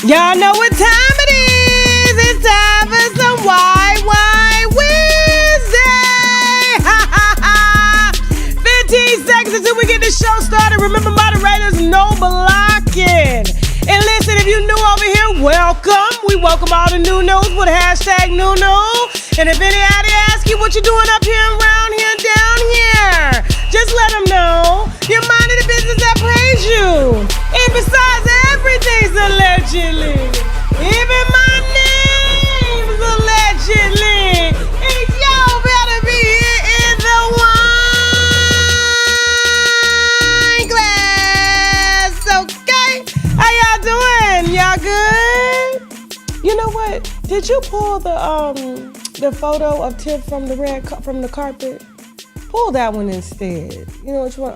Y'all know what time it is. It's time for some Wine Wednesday. 15 seconds until we get the show started. Remember, moderators, no blocking. And listen, if you're new over here, welcome. We welcome all the new news with hashtag new news. And if anybody asks you what you're doing up here, around here, down here, just let them know you're minding the business that pays you. And besides, everything's allegedly. Even my name's allegedly. And y'all better be here in the wine glass, okay? How y'all doing? Y'all good? You know what? Did you pull the photo of Tiff from the carpet? Pull that one instead. You know which one?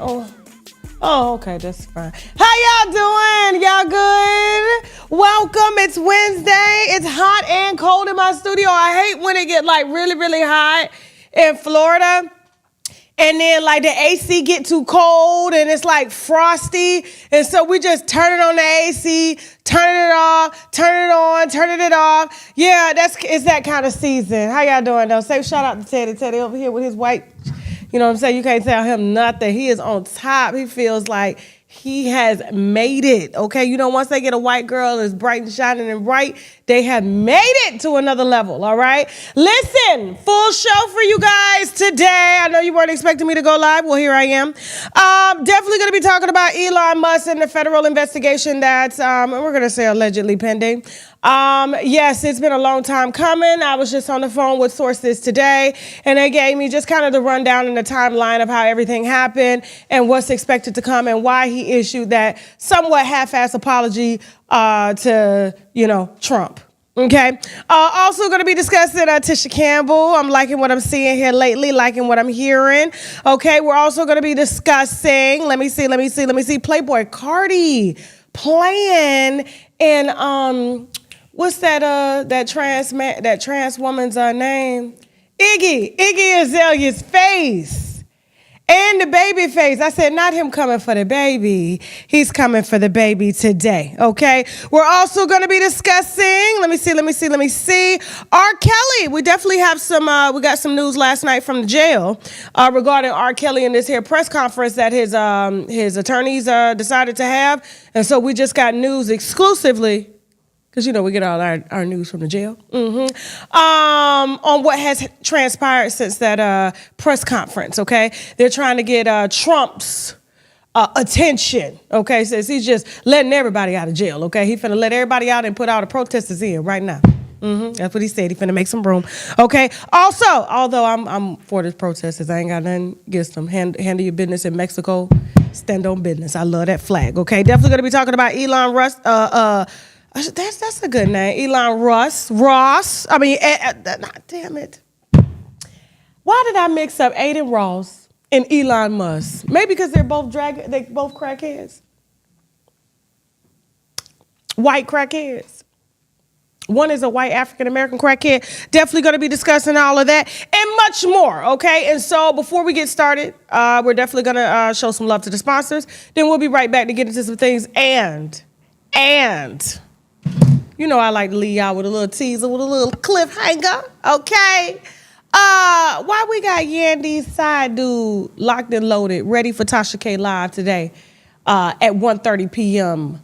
Oh, okay, that's fine. How y'all doing? Y'all good? Welcome. It's Wednesday. It's hot and cold in my studio. I hate when it get like really, really hot in Florida. And then like the AC get too cold and it's like frosty. And so we just turn it on the AC, turn it off, turn it on, turn it off. Yeah, it's that kind of season. How y'all doing though? Say shout out to Teddy. Teddy over here with his white, you know what I'm saying? You can't tell him nothing. He is on top. He feels like he has made it, okay? You know, once they get a white girl that's bright and shining and bright, they have made it to another level, all right? Listen, full show for you guys today. I know you weren't expecting me to go live. Well, here I am. Definitely going to be talking about Elon Musk and the federal investigation that's, we're going to say allegedly pending. Yes, it's been a long time coming. I was just on the phone with sources today, and they gave me just kind of the rundown and the timeline of how everything happened and what's expected to come and why he issued that somewhat half-ass apology to, Trump. Okay. Also going to be discussing Tisha Campbell. I'm liking what I'm seeing here lately, liking what I'm hearing. Okay. We're also going to be discussing, let me see, PlayBoi Carti playing in, what's that trans woman's name? Iggy Azalea's face. And the baby face. I said, not him coming for the baby. He's coming for the baby today, okay? We're also going to be discussing, let me see. R. Kelly. We definitely have we got some news last night from the jail regarding R. Kelly and this here press conference that his attorneys decided to have. And so we just got news exclusively, because, we get all our news from the jail, on what has transpired since that press conference, okay? They're trying to get Trump's attention, okay? Since he's just letting everybody out of jail, okay? He finna let everybody out and put all the protesters in right now. That's what he said. He finna make some room, okay? Also, although I'm for the protesters, I ain't got nothing against them. Handle your business in Mexico. Stand on business. I love that flag, okay? Definitely gonna be talking about Elon Musk, that's a good name. Elon Ross. Damn it. Why did I mix up Aiden Ross and Elon Musk? Maybe because they both crackheads. White crackheads. One is a white African-American crackhead. Definitely going to be discussing all of that and much more, okay? And so before we get started, we're definitely going to show some love to the sponsors. Then we'll be right back to get into some things. And I like to leave y'all with a little teaser, with a little cliffhanger, okay? Why we got Yandy's side dude locked and loaded, ready for Tasha K Live today at 1:30 p.m.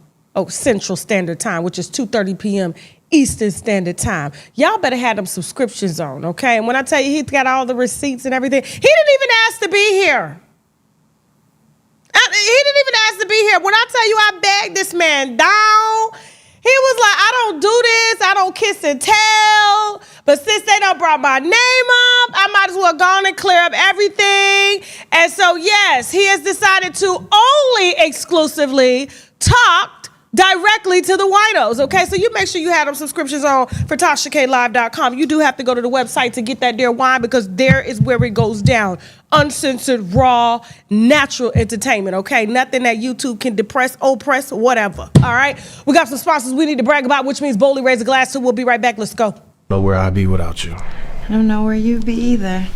Central Standard Time, which is 2:30 p.m. Eastern Standard Time. Y'all better have them subscriptions on, okay? And when I tell you he's got all the receipts and everything, he didn't even ask to be here. He didn't even ask to be here. When I tell you I bagged this man down, he was like, I don't do this. I don't kiss and tell. But since they done brought my name up, I might as well go on and clear up everything. And so, yes, he has decided to only exclusively talk directly to the winos, okay? So you make sure you have them subscriptions on for TashaKLive.com. You do have to go to the website to get that there wine, because there is where it goes down. Uncensored, raw, natural entertainment, okay? Nothing that YouTube can depress, oppress, whatever, all right? We got some sponsors we need to brag about, which means boldly raise a glass, so we'll be right back. Let's go. Know where I'd be without you. I don't know where you'd be either.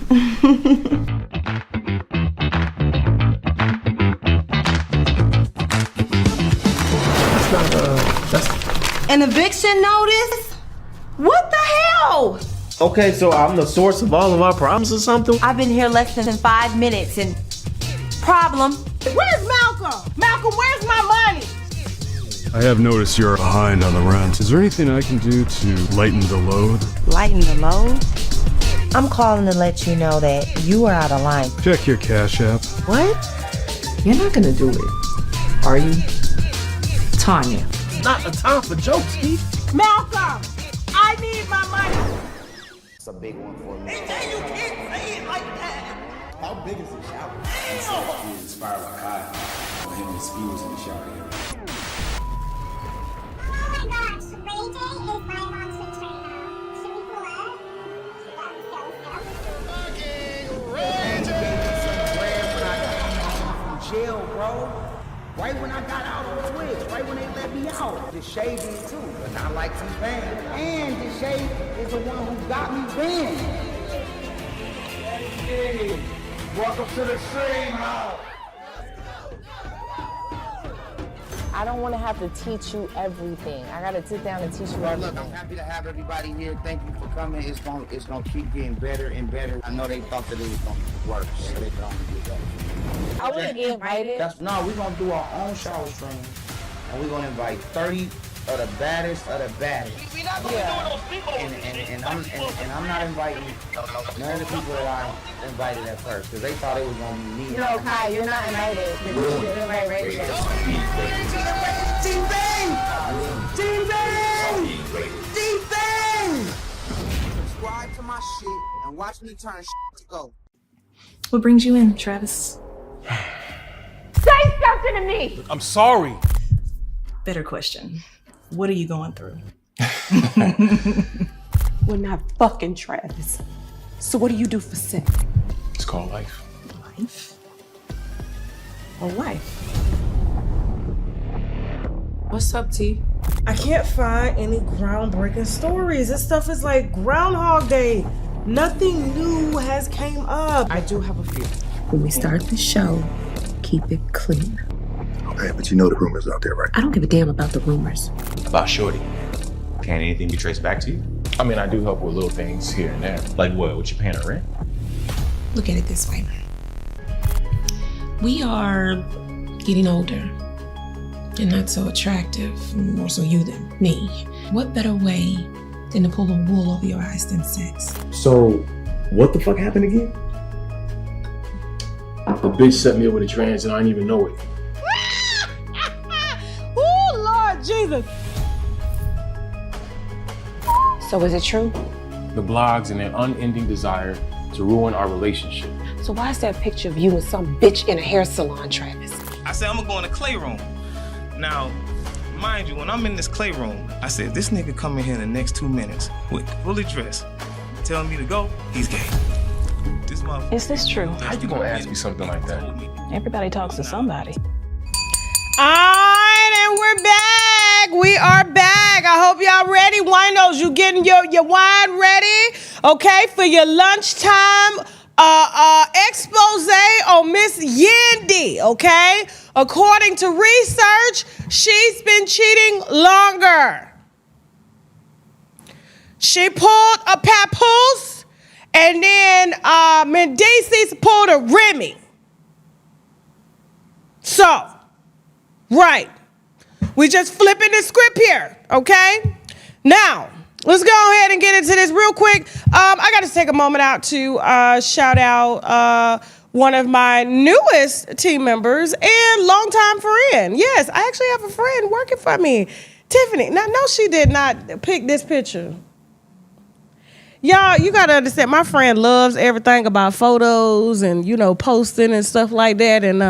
An eviction notice? What the hell? Okay, so I'm the source of all of our problems or something? I've been here less than 5 minutes and problem. Where's Malcolm? Malcolm, where's my money? I have noticed you're behind on the rent. Is there anything I can do to lighten the load? Lighten the load? I'm calling to let you know that you are out of line. Check your Cash App. What? You're not gonna do it, are you? Tanya. Not the time for jokes, Steve. Malcolm, I need my money. It's a big one for me. You can't say it like that. How big is the shower? He was inspired by Kai. When him and Speed was in the shower here. Oh my gosh, Ray J is my mom's trainer. Should we pull up? From jail, bro. Right when I got out on Twitch, right when they let me out. The Shade is too, but not like some banned. And the Shade is the one who got me banned. Hey, welcome to the stream house. I don't want to have to teach you everything. I got to sit down and teach you Look, everything. I'm happy to have everybody here. Thank you for coming. It's gonna keep getting better and better. I know they thought that it was gonna be worse, so they could only get better. I want to get invited. We're gonna do our own shower stream, and we're gonna invite 30 of the baddest of the baddest. And I'm not inviting none of the people that I invited at first, because they thought it was gonna be me. No, Kai, you're not invited. You didn't invite Rachel. Subscribe to my shit and watch me turn shit to go. What brings you in, Travis? Say something to me! I'm sorry. Better question. What are you going through? We're not fucking Travis. So what do you do for sex? It's called life. Life? A wife? What's up, T? I can't find any groundbreaking stories. This stuff is like Groundhog Day. Nothing new has came up. I do have a few. When we start the show, keep it clean. Okay, but you know the rumors out there, right? I don't give a damn about the rumors. About Shorty. Can anything be traced back to you? I mean, I do help with little things here and there. Like what? What you paying her rent? Look at it this way. We are getting older and not so attractive, more so you than me. What better way than to pull the wool over your eyes than sex? So, what the fuck happened again? The bitch set me up with a trans and I didn't even know it. Oh, Lord Jesus. So is it true? The blogs and their unending desire to ruin our relationship. So why is that picture of you and some bitch in a hair salon, Travis? I said, I'm gonna go in the clay room. Now, mind you, when I'm in this clay room, I said, this nigga come in here in the next 2 minutes with fully dressed, telling me to go, he's gay. This motherfucker. Is this true? How you gonna ask me something like that? Everybody talks to somebody. All right, and we're back. We are back. I hope y'all ready. Winos, you getting your wine ready? Okay, for your lunchtime expose on Miss Yandy, okay? According to research, she's been cheating longer. She pulled a Papoose, and then Mendices pulled a Remy. So, right. We just flipping the script here, okay? Now, let's go ahead and get into this real quick. I got to take a moment out to shout out one of my newest team members and longtime friend. Yes, I actually have a friend working for me, Tiffany. Now, no, she did not pick this picture. Y'all, you got to understand, my friend loves everything about photos and, you know, posting and stuff like that. And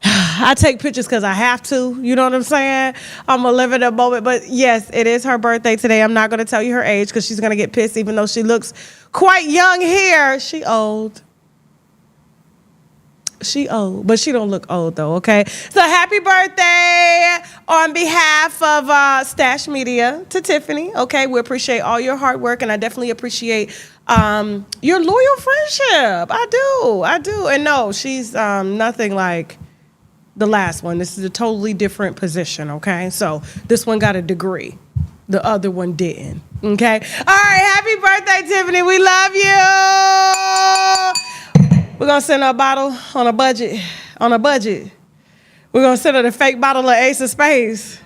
I take pictures because I have to. You know what I'm saying? I'm going to live in a moment. But yes, it is her birthday today. I'm not going to tell you her age because she's going to get pissed even though she looks quite young here. She old. She old, but she don't look old though, okay? So happy birthday on behalf of Stash Media to Tiffany, okay? We appreciate all your hard work, and I definitely appreciate your loyal friendship. I do. And no, she's nothing like the last one. This is a totally different position, okay? So this one got a degree, The other one didn't. Okay? All right, happy birthday, Tiffany. We love you. We're going to send her a bottle on a budget. We're going to send her the fake bottle of Ace of Spades.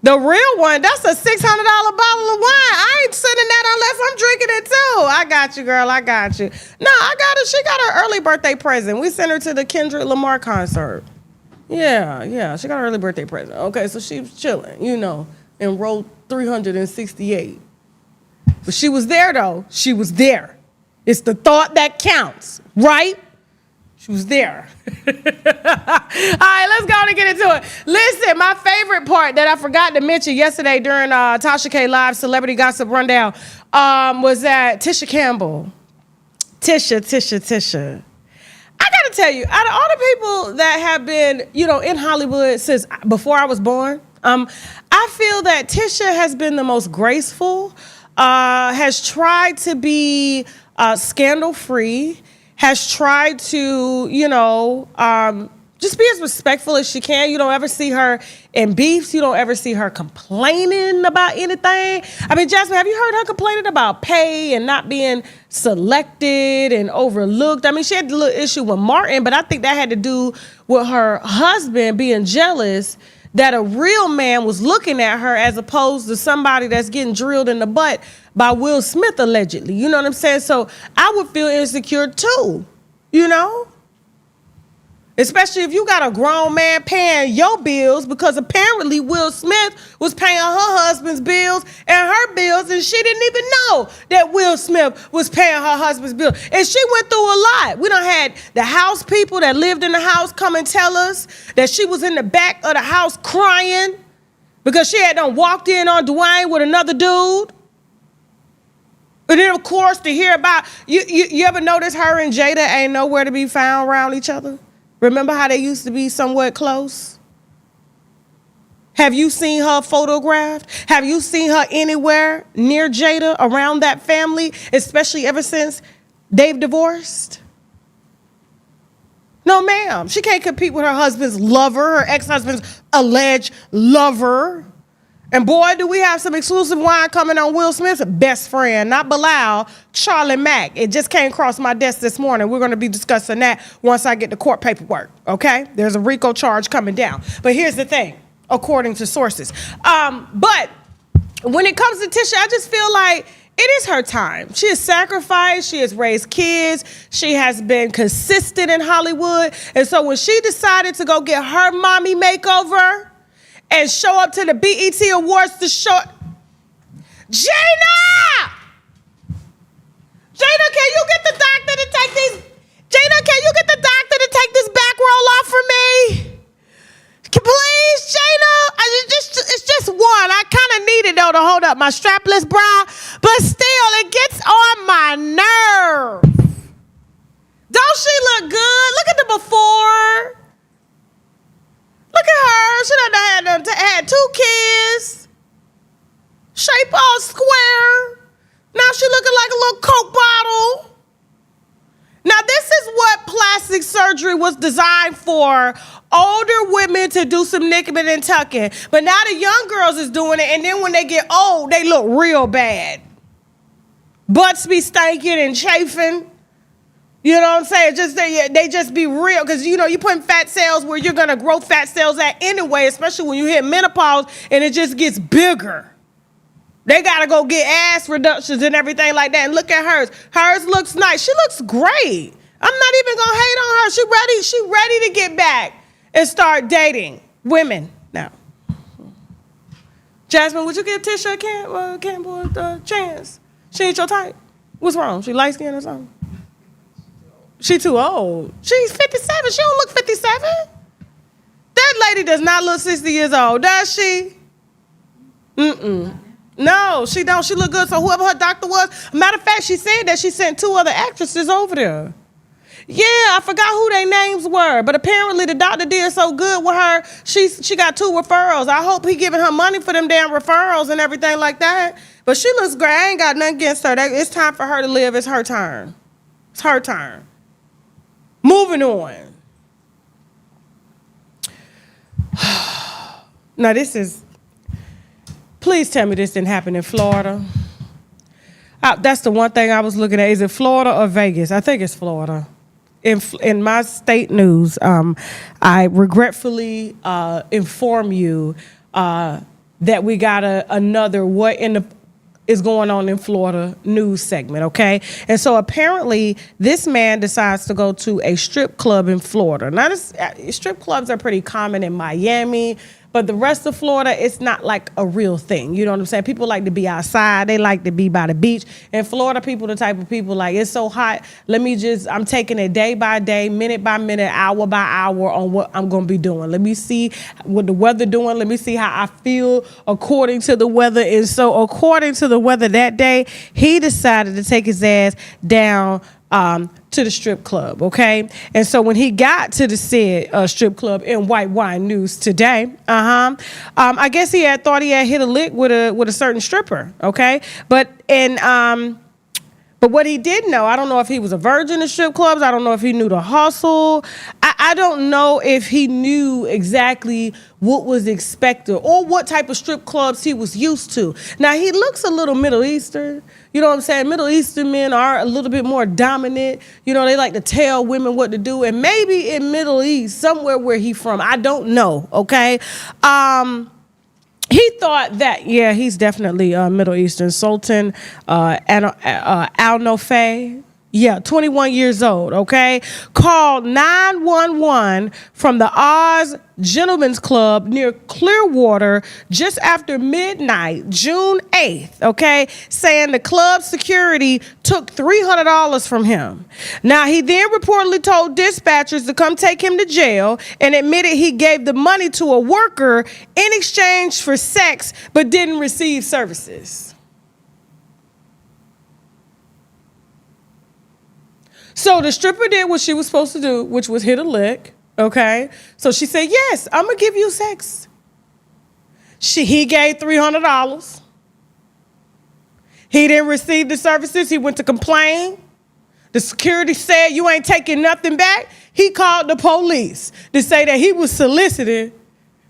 The real one, that's a $600 bottle of wine. I ain't sending that unless I'm drinking it too. I got you, girl. I got you. No, I got her. She got her early birthday present. We sent her to the Kendrick Lamar concert. Yeah. She got her early birthday present. Okay, so she was chilling, in row 368. But she was there, though. She was there. It's the thought that counts, right? She was there. All right, let's go on and get into it. Listen, my favorite part that I forgot to mention yesterday during Tasha K Live Celebrity Gossip Rundown was that Tisha Campbell. Tisha. I gotta tell you, out of all the people that have been, in Hollywood since before I was born, I feel that Tisha has been the most graceful, has tried to be scandal-free, has tried to, just be as respectful as she can. You don't ever see her in beefs. You don't ever see her complaining about anything. I mean, Jasmine, have you heard her complaining about pay and not being selected and overlooked? I mean, she had a little issue with Martin, but I think that had to do with her husband being jealous that a real man was looking at her as opposed to somebody that's getting drilled in the butt by Will Smith, allegedly. You know what I'm saying? So I would feel insecure too, Especially if you got a grown man paying your bills, because apparently Will Smith was paying her husband's bills and her bills, and she didn't even know that Will Smith was paying her husband's bills. And she went through a lot. We done had the house people that lived in the house come and tell us that she was in the back of the house crying because she had done walked in on Dwayne with another dude. And then, of course, to hear about, you ever notice her and Jada ain't nowhere to be found around each other? Remember how they used to be somewhat close? Have you seen her photographed? Have you seen her anywhere near Jada, around that family, especially ever since they've divorced? No, ma'am. She can't compete with her husband's lover, her ex-husband's alleged lover. And boy, do we have some exclusive wine coming on Will Smith's best friend, not Bilal, Charlie Mack. It just came across my desk this morning. We're going to be discussing that once I get the court paperwork, okay? There's a RICO charge coming down. But here's the thing, according to sources. But when it comes to Tisha, I just feel like it is her time. She has sacrificed. She has raised kids. She has been consistent in Hollywood. And so when she decided to go get her mommy makeover and show up to the BET Awards to show... Jada, can you get the doctor to take these... Jada, can you get the doctor to take this back roll off for me? Please, Jada? It's just one. I kind of need it, though, to hold up my strapless bra. But still, it gets on my nerves. Don't she look good? Look at the before. Look at her. She done had 2 kids. Shape all square. Now she looking like a little Coke bottle. Now this is what plastic surgery was designed for. Older women to do some nipping and tucking. But now the young girls is doing it, and then when they get old, they look real bad. Butts be stinking and chafing. You know what I'm saying? Just they just be real, because you putting fat cells where you're gonna grow fat cells at anyway, especially when you hit menopause and it just gets bigger. They gotta go get ass reductions and everything like that. And look at hers. Hers looks nice. She looks great. I'm not even gonna hate on her. She ready to get back and start dating women now. Jasmine, would you give Tisha Campbell a chance? She ain't your type. What's wrong? She light skinned or something? She too old. She's 57. She don't look 57. That lady does not look 60 years old, does she? No, she don't. She look good. So whoever her doctor was, matter of fact, she said that she sent 2 other actresses over there. Yeah, I forgot who their names were, but apparently the doctor did so good with her, she got 2 referrals. I hope he giving her money for them damn referrals and everything like that. But she looks great. I ain't got nothing against her. It's time for her to live. It's her turn. It's her turn. Moving on. Now this is Please tell me this didn't happen in Florida. That's the one thing I was looking at. Is it Florida or Vegas? I think it's Florida. In my state news, I regretfully inform you that we got another what in the is going on in Florida news segment, okay? And so apparently this man decides to go to a strip club in Florida. Now, strip clubs are pretty common in Miami, but the rest of Florida, it's not like a real thing. You know what I'm saying? People like to be outside. They like to be by the beach. And Florida people, the type of people like, it's so hot. I'm taking it day by day, minute by minute, hour by hour on what I'm going to be doing. Let me see what the weather doing. Let me see how I feel according to the weather. And so according to the weather that day, he decided to take his ass down to the strip club, okay? And so when he got to the said strip club in White Wine News today, I guess he thought he had hit a lick with a certain stripper, okay? But what he did know, I don't know if he was a virgin in strip clubs. I don't know if he knew the hustle. I don't know if he knew exactly what was expected or what type of strip clubs he was used to. Now, he looks a little Middle Eastern. You know what I'm saying? Middle Eastern men are a little bit more dominant. You know, they like to tell women what to do. And maybe in Middle East, somewhere where he from, I don't know, okay? He thought that, yeah, he's definitely Middle Eastern. Sultan Al-Nofay. Yeah, 21 years old, okay? Called 911 from the Oz Gentlemen's Club near Clearwater just after midnight, June 8th, okay? Saying the club security took $300 from him. Now, he then reportedly told dispatchers to come take him to jail and admitted he gave the money to a worker in exchange for sex but didn't receive services. So the stripper did what she was supposed to do, which was hit a lick, okay? So she said, yes, I'm going to give you sex. He gave $300. He didn't receive the services. He went to complain. The security said, you ain't taking nothing back. He called the police to say that he was solicited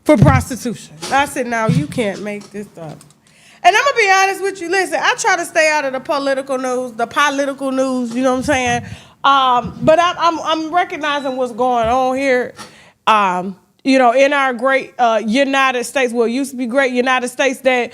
for prostitution. I said, now, you can't make this up. And I'm going to be honest with you. Listen, I try to stay out of the political news, you know what I'm saying? But I'm recognizing what's going on here. You know, in our great United States, well, it used to be great United States, that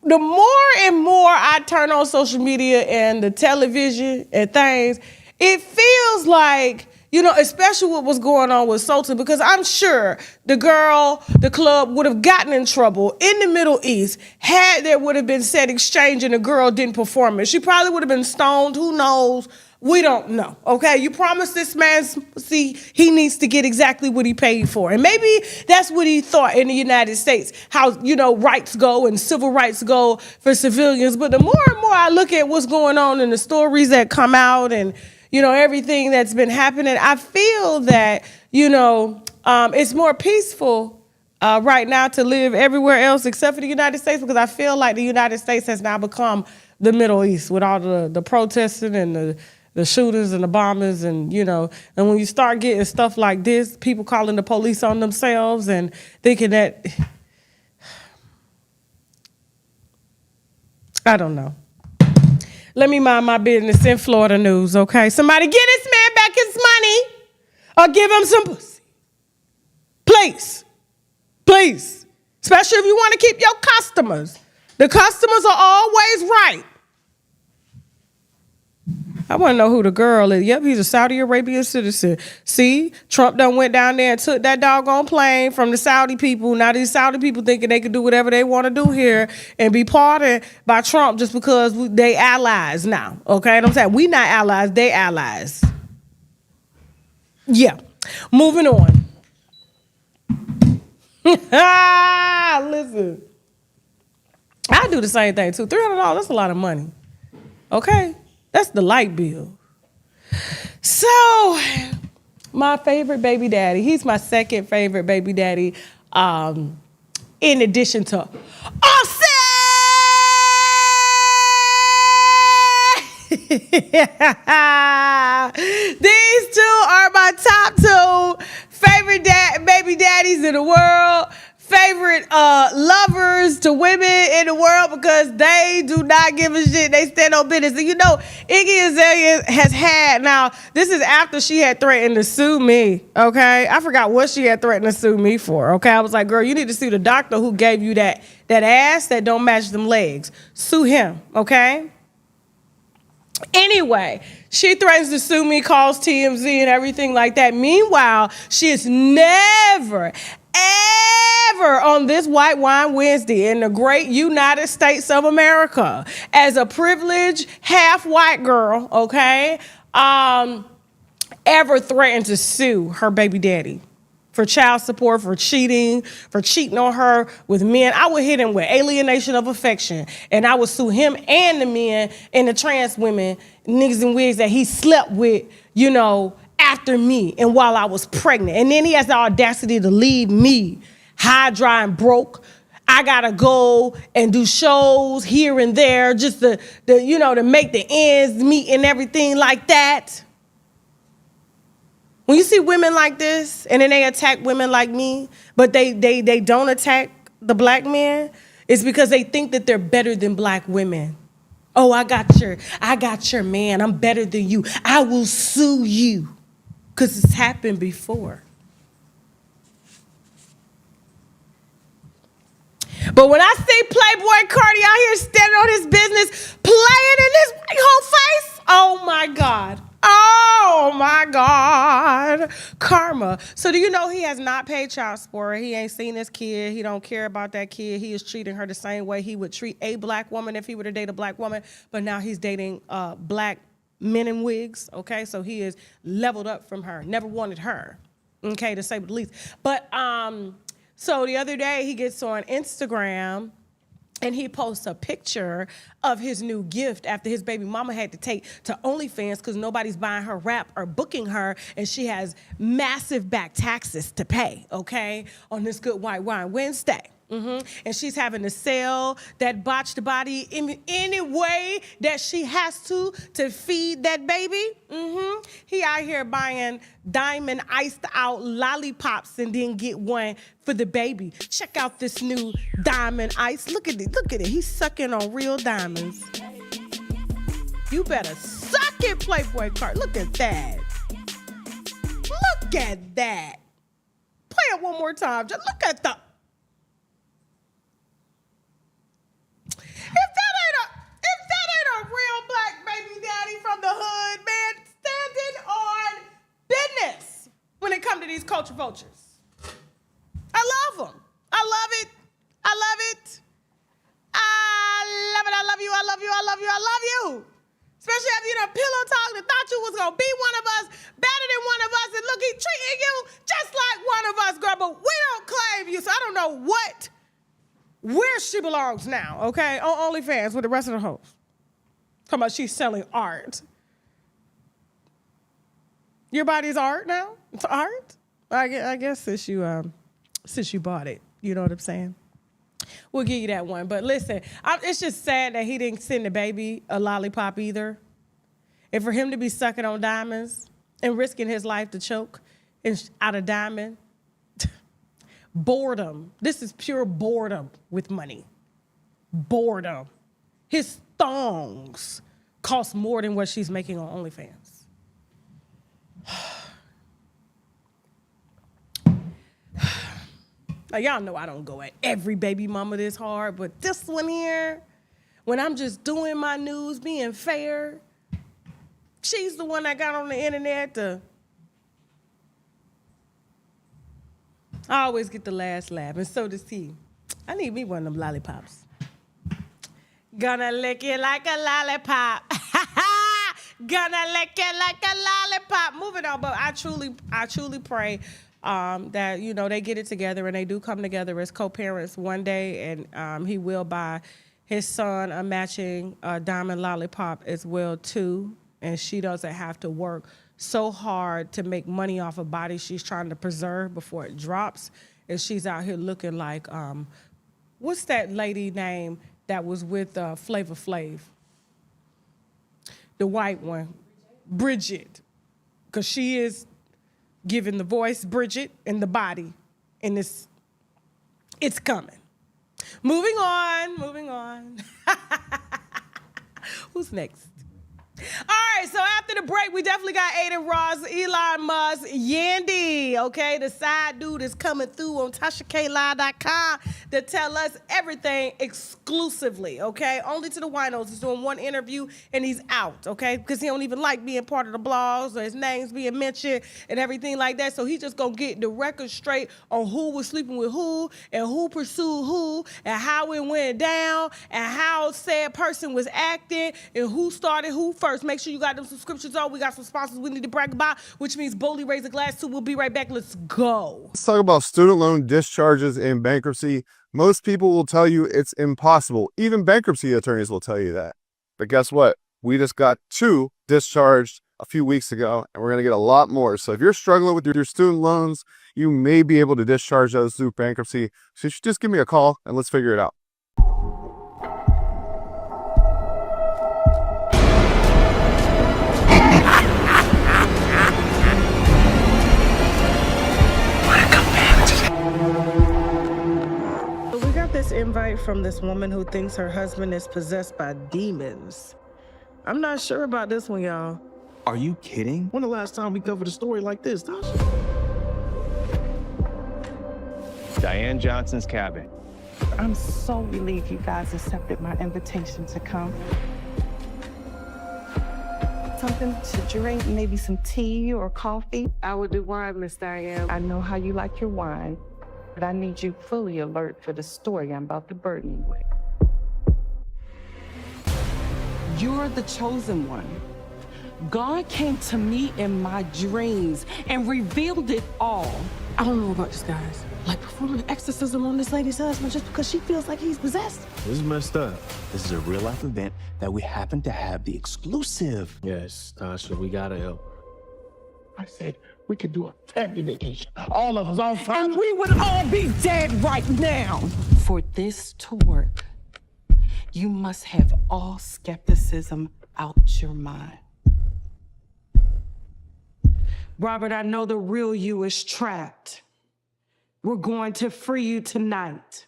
the more and more I turn on social media and the television and things, it feels like, you know, especially what was going on with Sultan, because I'm sure the club would have gotten in trouble in the Middle East had there would have been said exchange and the girl didn't perform it. She probably would have been stoned. Who knows? We don't know, okay? You promised this man, see, he needs to get exactly what he paid for. And maybe that's what he thought in the United States, how, you know, rights go and civil rights go for civilians. But the more and more I look at what's going on in the stories that come out and, you know, everything that's been happening, I feel that, you know, it's more peaceful right now to live everywhere else except for the United States, because I feel like the United States has now become the Middle East with all the protesting and the shooters and the bombers, and, you know, and when you start getting stuff like this, people calling the police on themselves and thinking that, I don't know. Let me mind my business in Florida news, okay? Somebody get this man back his money or give him some pussy. Please. Please. Especially if you want to keep your customers. The customers are always right. I want to know who the girl is. Yep, he's a Saudi Arabian citizen. See, Trump done went down there and took that doggone plane from the Saudi people. Now these Saudi people thinking they can do whatever they want to do here and be pardoned by Trump just because they allies now. Okay, what I'm saying? We not allies, they allies. Yeah, moving on. Listen, I do the same thing too. $300, that's a lot of money. Okay? That's the light bill. So, my favorite baby daddy, he's my second favorite baby daddy, in addition to Offset! These two are my top two favorite baby daddies in the world. Favorite lovers happens to women in the world because they do not give a shit. They stand on business. And you know, Iggy Azalea has had, now, this is after she had threatened to sue me, okay? I forgot what she had threatened to sue me for, okay? I was like, girl, you need to sue the doctor who gave you that ass that don't match them legs. Sue him, okay? Anyway, she threatens to sue me, calls TMZ and everything like that. Meanwhile, she is never, ever on this White Wine Wednesday in the great United States of America as a privileged half-white girl, okay, ever threatened to sue her baby daddy for child support, for cheating on her with men. I would hit him with alienation of affection, and I would sue him and the men and the trans women, niggas in wigs that he slept with, you know, after me and while I was pregnant. And then he has the audacity to leave me high, dry, and broke. I gotta go and do shows here and there just to make the ends meet and everything like that. When you see women like this, and then they attack women like me, but they don't attack the black men, it's because they think that they're better than black women. Oh, I got your man. I'm better than you. I will sue you. Because it's happened before. But when I see PlayBoi Carti out here standing on his business, playing in his whole face, oh my God. Oh my God. Karma. So do you know he has not paid child support? He ain't seen his kid. He don't care about that kid. He is treating her the same way he would treat a black woman if he were to date a black woman. But now he's dating black men in wigs, okay? So he is leveled up from her. Never wanted her, okay, to say the least. But so the other day he gets on Instagram and he posts a picture of his new gift after his baby mama had to take to OnlyFans because nobody's buying her rap or booking her, and she has massive back taxes to pay, okay, on this Good White Wine Wednesday. And she's having to sell that botched body in any way that she has to feed that baby. He out here buying diamond iced out lollipops and then get one for the baby. Check out this new diamond ice. Look at it. He's sucking on real diamonds. You better suck it, PlayBoi Carti. Look at that. Look at that. Play it one more time. Just look at the... If that ain't a real black baby daddy from the hood, man, standing on business when it comes to these culture vultures. I love them. I love it. I love it. I love it. I love you. I love you. I love you. I love you. Especially after you done pillow talked and thought you was gonna be one of us, better than one of us, and look, he treating you just like one of us, girl, but we don't claim you, so I don't know where she belongs now, okay? On OnlyFans with the rest of the hoes. Talking about she's selling art. Your body's art now? It's art? I guess since you bought it, you know what I'm saying? We'll give you that one. But listen, it's just sad that he didn't send the baby a lollipop either. And for him to be sucking on diamonds and risking his life to choke out of diamond, boredom. This is pure boredom with money. Boredom. His thongs cost more than what she's making on OnlyFans. Now, y'all know I don't go at every baby mama this hard, but this one here, when I'm just doing my news, being fair, she's the one that got on the internet to... I always get the last laugh, and so does he. I need me one of them lollipops. Gonna lick it like a lollipop. Gonna lick it like a lollipop. Moving on, but I truly pray that, you know, they get it together and they do come together as co-parents one day, and he will buy his son a matching diamond lollipop as well, too, and she doesn't have to work so hard to make money off a body she's trying to preserve before it drops. And she's out here looking like, what's that lady name that was with Flavor Flav? The white one, Bridget. Because she is giving the voice, Bridget, and the body. And it's coming. Moving on. Who's next? All right, so after the break, we definitely got Aiden Ross, Elon Musk, Yandy, okay? The side dude is coming through on TishaCampbell.com to tell us everything exclusively, okay? Only to the winos. He's doing one interview and he's out, okay? Because he don't even like being part of the blogs or his name's being mentioned and everything like that. So he's just going to get the record straight on who was sleeping with who and who pursued who and how it went down and how said person was acting and who started who first. Make sure you got them subscriptions on. We got some sponsors we need to brag about, which means Boldly Raise a Glass too. We'll be right back. Let's go. Let's talk about student loan discharges in bankruptcy. Most people will tell you it's impossible. Even bankruptcy attorneys will tell you that. But guess what? We just got 2 discharged a few weeks ago, and we're going to get a lot more. So if you're struggling with your student loans, you may be able to discharge those through bankruptcy. So you should just give me a call and let's figure it out. This invite from this woman who thinks her husband is possessed by demons. I'm not sure about this one, y'all. Are you kidding? When the last time we covered a story like this, Tasha? Diane Johnson's cabin. I'm so relieved you guys accepted my invitation to come. Something to drink, maybe some tea or coffee? I would do wine, Miss Diane. I know how you like your wine, but I need you fully alert for the story I'm about to burden you with. You're the chosen one. God came to me in my dreams and revealed it all. I don't know about this, guys. Like performing an exorcism on this lady's husband just because she feels like he's possessed. This is messed up. This is a real life event that we happen to have the exclusive. Yes, Tasha, we gotta help. I said we could do a family vacation. All of us on fire. And we would all be dead right now. For this to work, you must have all skepticism out your mind. Robert, I know the real you is trapped. We're going to free you tonight.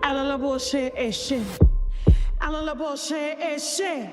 Alla la bullshit is shit. Alla la bullshit is shit.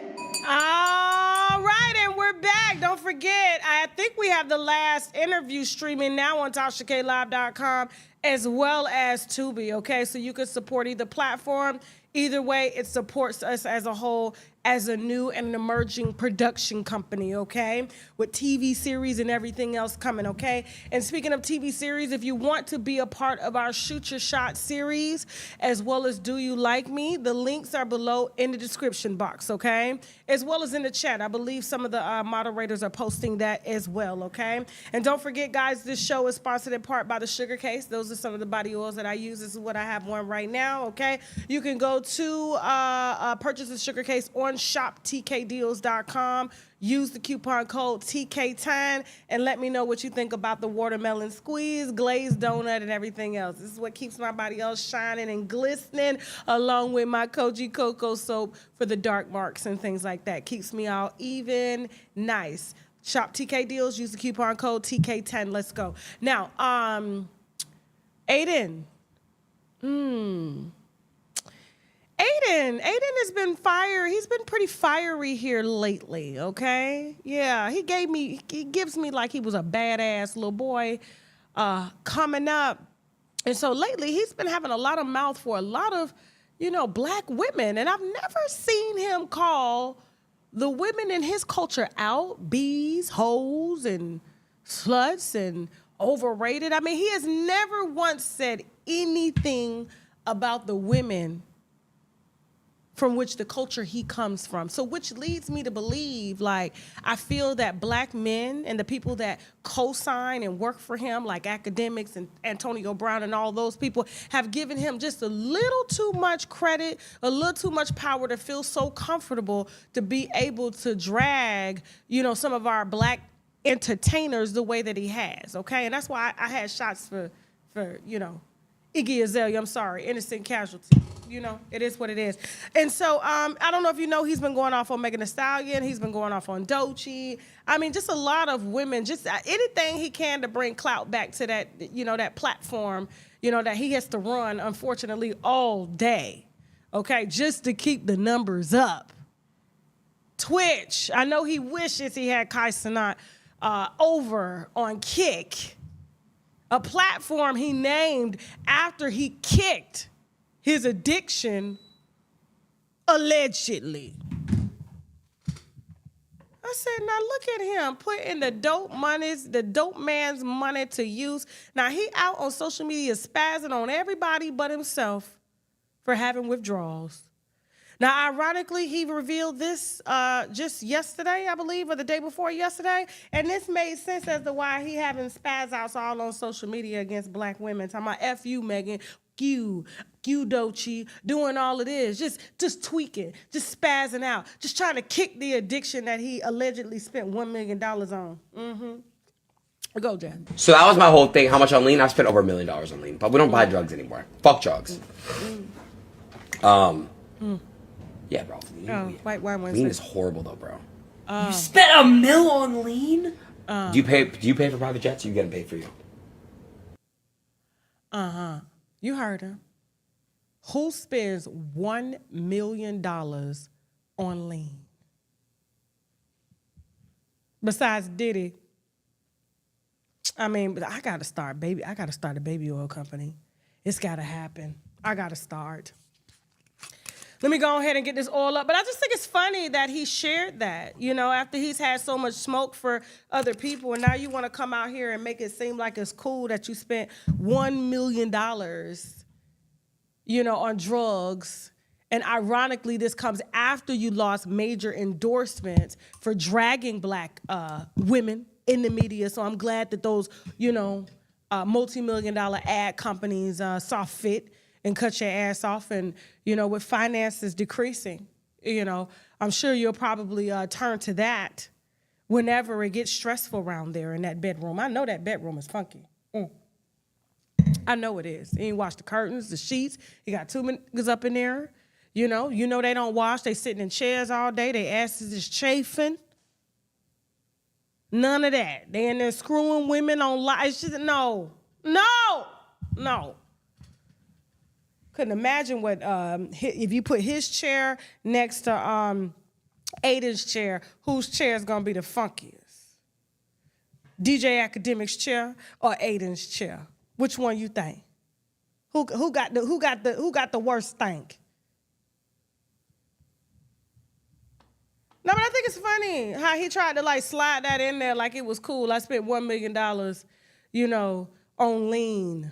All right, and we're back. Don't forget, I think we have the last interview streaming now on TishaCampbell.com as well as Tubi, okay? So you can support either platform. Either way, it supports us as a whole as a new and an emerging production company, okay? With TV series and everything else coming, okay? And speaking of TV series, if you want to be a part of our Shoot Your Shot series, as well as Do You Like Me, the links are below in the description box, okay? As well as in the chat. I believe some of the moderators are posting that as well, okay? And don't forget, guys, this show is sponsored in part by the Sugar Case. Those are some of the body oils that I use. This is what I have one right now, okay? You can go to purchase the Sugar Case on shoptkdeals.com. Use the coupon code TK10 and let me know what you think about the watermelon squeeze, glazed donut, and everything else. This is what keeps my body all shining and glistening, along with my Koji Cocoa soap for the dark marks and things like that. Keeps me all even nice. Shop TK Deals. Use the coupon code TK10. Let's go. Now, Aiden. Aiden has been fire. He's been pretty fiery here lately, okay? Yeah, he gives me like he was a badass little boy coming up. And so lately he's been having a lot of mouth for a lot of, black women. And I've never seen him call the women in his culture out, bees, hoes, and sluts, and overrated. I mean, he has never once said anything about the women from which the culture he comes from. So which leads me to believe, I feel that black men and the people that co-sign and work for him, like academics and Antonio Brown and all those people, have given him just a little too much credit, a little too much power to feel so comfortable to be able to drag, some of our black entertainers the way that he has, okay? And that's why I had shots for Iggy Azalea, I'm sorry, innocent casualty. You know, it is what it is. And so I don't know if you know, he's been going off on Megan Thee Stallion. He's been going off on Doechii. I mean, just a lot of women, just anything he can to bring clout back to that, you know, that platform, you know, that he has to run, unfortunately, all day, okay, just to keep the numbers up. Twitch, I know he wishes he had Kai Cenat over on Kick, a platform he named after he kicked his addiction, allegedly. I said, now look at him putting the dope man's money to use. Now he out on social media spazzing on everybody but himself for having withdrawals. Now, ironically, he revealed this just yesterday, I believe, or the day before yesterday, and this made sense as to why he having spaz outs all on social media against black women, talking about F you, Megan, you Doechii, doing all of this, just tweaking, just spazzing out, just trying to kick the addiction that he allegedly spent $1 million on. Mm-hmm. Go, Jen. So that was my whole thing. How much on lean? I spent over $1 million on lean, but we don't buy drugs anymore. Fuck drugs. Yeah, bro. White wine lean is horrible though, bro. You spent $1 million on lean? Do you pay for private jets? Or you get them paid for you? You heard him. Who spends $1 million on lean? Besides Diddy. I mean, I gotta start a baby oil company. It's gotta happen. I gotta start. Let me go ahead and get this all up. But I just think it's funny that he shared that, you know, after he's had so much smoke for other people. And now you want to come out here and make it seem like it's cool that you spent $1 million, you know, on drugs. And ironically, this comes after you lost major endorsements for dragging black women in the media. So I'm glad that those, you know, multi-million-dollar ad companies saw fit and cut your ass off. And, you know, with finances decreasing, you know, I'm sure you'll probably turn to that whenever it gets stressful around there in that bedroom. I know that bedroom is funky. I know it is. You ain't wash the curtains, the sheets. You got two niggas up in there. You know they don't wash. They sitting in chairs all day. Their asses is chafing. None of that. They in there screwing women on lights. No. Couldn't imagine what if you put his chair next to Aiden's chair, whose chair is gonna be the funkiest? DJ Academic's chair or Aiden's chair? Which one you think? Who got the worst stank? No, but I think it's funny how he tried to like slide that in there like it was cool. I spent $1 million, you know, on lean.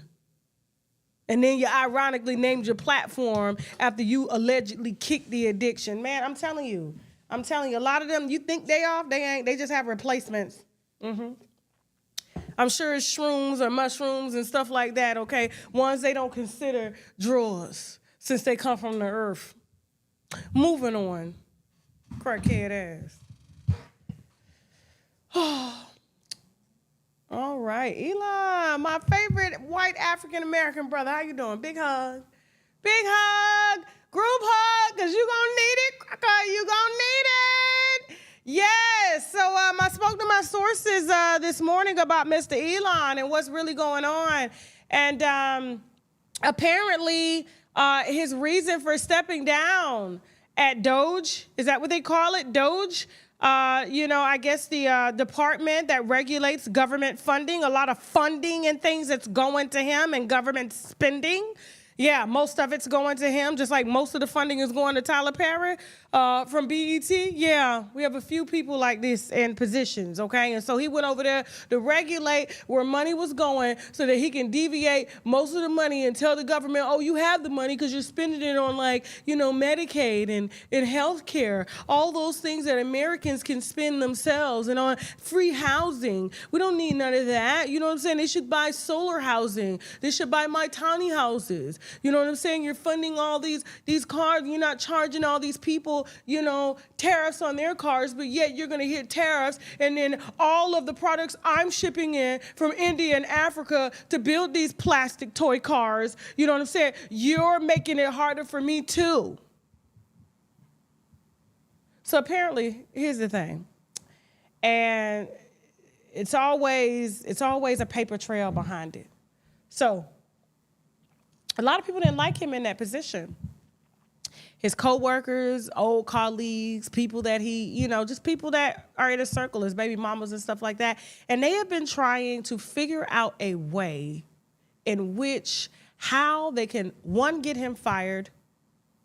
And then you ironically named your platform after you allegedly kicked the addiction. Man, I'm telling you, a lot of them, you think they off, they ain't, they just have replacements. I'm sure it's shrooms or mushrooms and stuff like that, okay? Ones they don't consider drugs since they come from the earth. Moving on. Crackhead ass. All right, Elon, my favorite white African-American brother. How you doing? Big hug. Big hug. Group hug, because you gonna need it. Cracker, you gonna need it. Yes, so I spoke to my sources this morning about Mr. Elon and what's really going on. And apparently his reason for stepping down at Doge, is that what they call it, Doge? You know, I guess the department that regulates government funding, a lot of funding and things that's going to him and government spending. Yeah, most of it's going to him, just like most of the funding is going to Tyler Perry from BET. Yeah, we have a few people like this in positions, okay? And so he went over there to regulate where money was going so that he can deviate most of the money and tell the government, oh, you have the money because you're spending it on, like, you know, Medicaid and health care, all those things that Americans can spend themselves, and on free housing. We don't need none of that. You know what I'm saying? They should buy solar housing. They should buy my tiny houses. You know what I'm saying? You're funding all these cars. You're not charging all these people, tariffs on their cars, but yet you're going to hit tariffs. And then all of the products I'm shipping in from India and Africa to build these plastic toy cars, you know what I'm saying? You're making it harder for me too. So apparently, here's the thing. And it's always a paper trail behind it. So a lot of people didn't like him in that position. His co-workers, old colleagues, people that he, just people that are in his circle, his baby mamas and stuff like that. And they have been trying to figure out a way in which how they can, one, get him fired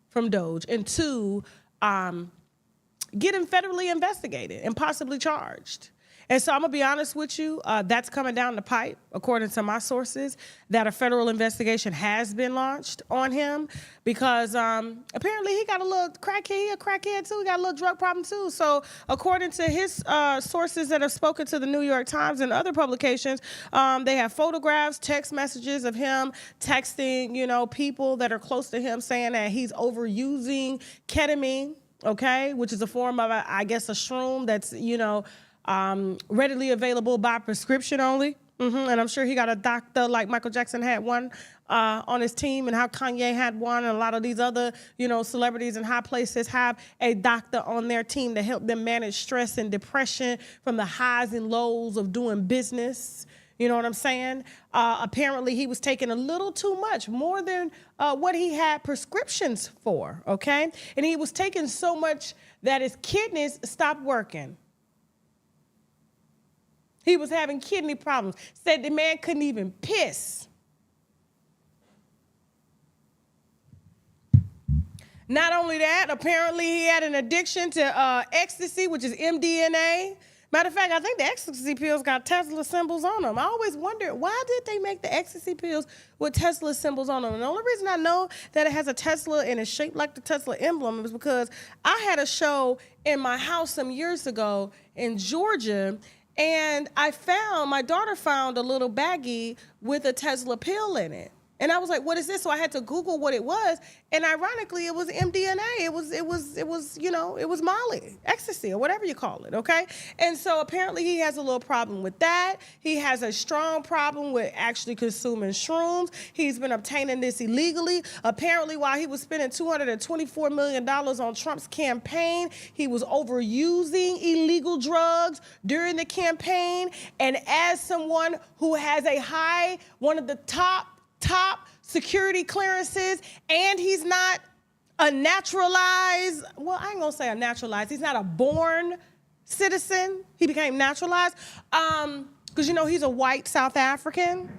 from Doge, and two, get him federally investigated and possibly charged. And so I'm going to be honest with you, that's coming down the pipe, according to my sources, that a federal investigation has been launched on him because apparently he got a little crackhead. He a crackhead too. He got a little drug problem too. So according to his sources that have spoken to the New York Times and other publications, they have photographs, text messages of him texting, people that are close to him saying that he's overusing ketamine, okay, which is a form of, I guess, a shroom that's, readily available by prescription only. And I'm sure he got a doctor like Michael Jackson had one on his team, and how Kanye had one, and a lot of these other, celebrities in high places have a doctor on their team to help them manage stress and depression from the highs and lows of doing business. You know what I'm saying? Apparently he was taking a little too much, more than what he had prescriptions for, okay? And he was taking so much that his kidneys stopped working. He was having kidney problems. Said the man couldn't even piss. Not only that, apparently he had an addiction to ecstasy, which is MDMA. Matter of fact, I think the ecstasy pills got Tesla symbols on them. I always wondered, why did they make the ecstasy pills with Tesla symbols on them? And the only reason I know that it has a Tesla and it's shaped like the Tesla emblem is because I had a show in my house some years ago in Georgia, and my daughter found a little baggie with a Tesla pill in it. And I was like, what is this? So I had to Google what it was. And ironically, it was MDMA. It was Molly, ecstasy, or whatever you call it, okay? And so apparently he has a little problem with that. He has a strong problem with actually consuming shrooms. He's been obtaining this illegally. Apparently, while he was spending $224 million on Trump's campaign, he was overusing illegal drugs during the campaign. And as someone who has one of the top security clearances, and he's not a naturalized, well, I ain't gonna say a naturalized, he's not a born citizen. He became naturalized because, he's a white South African,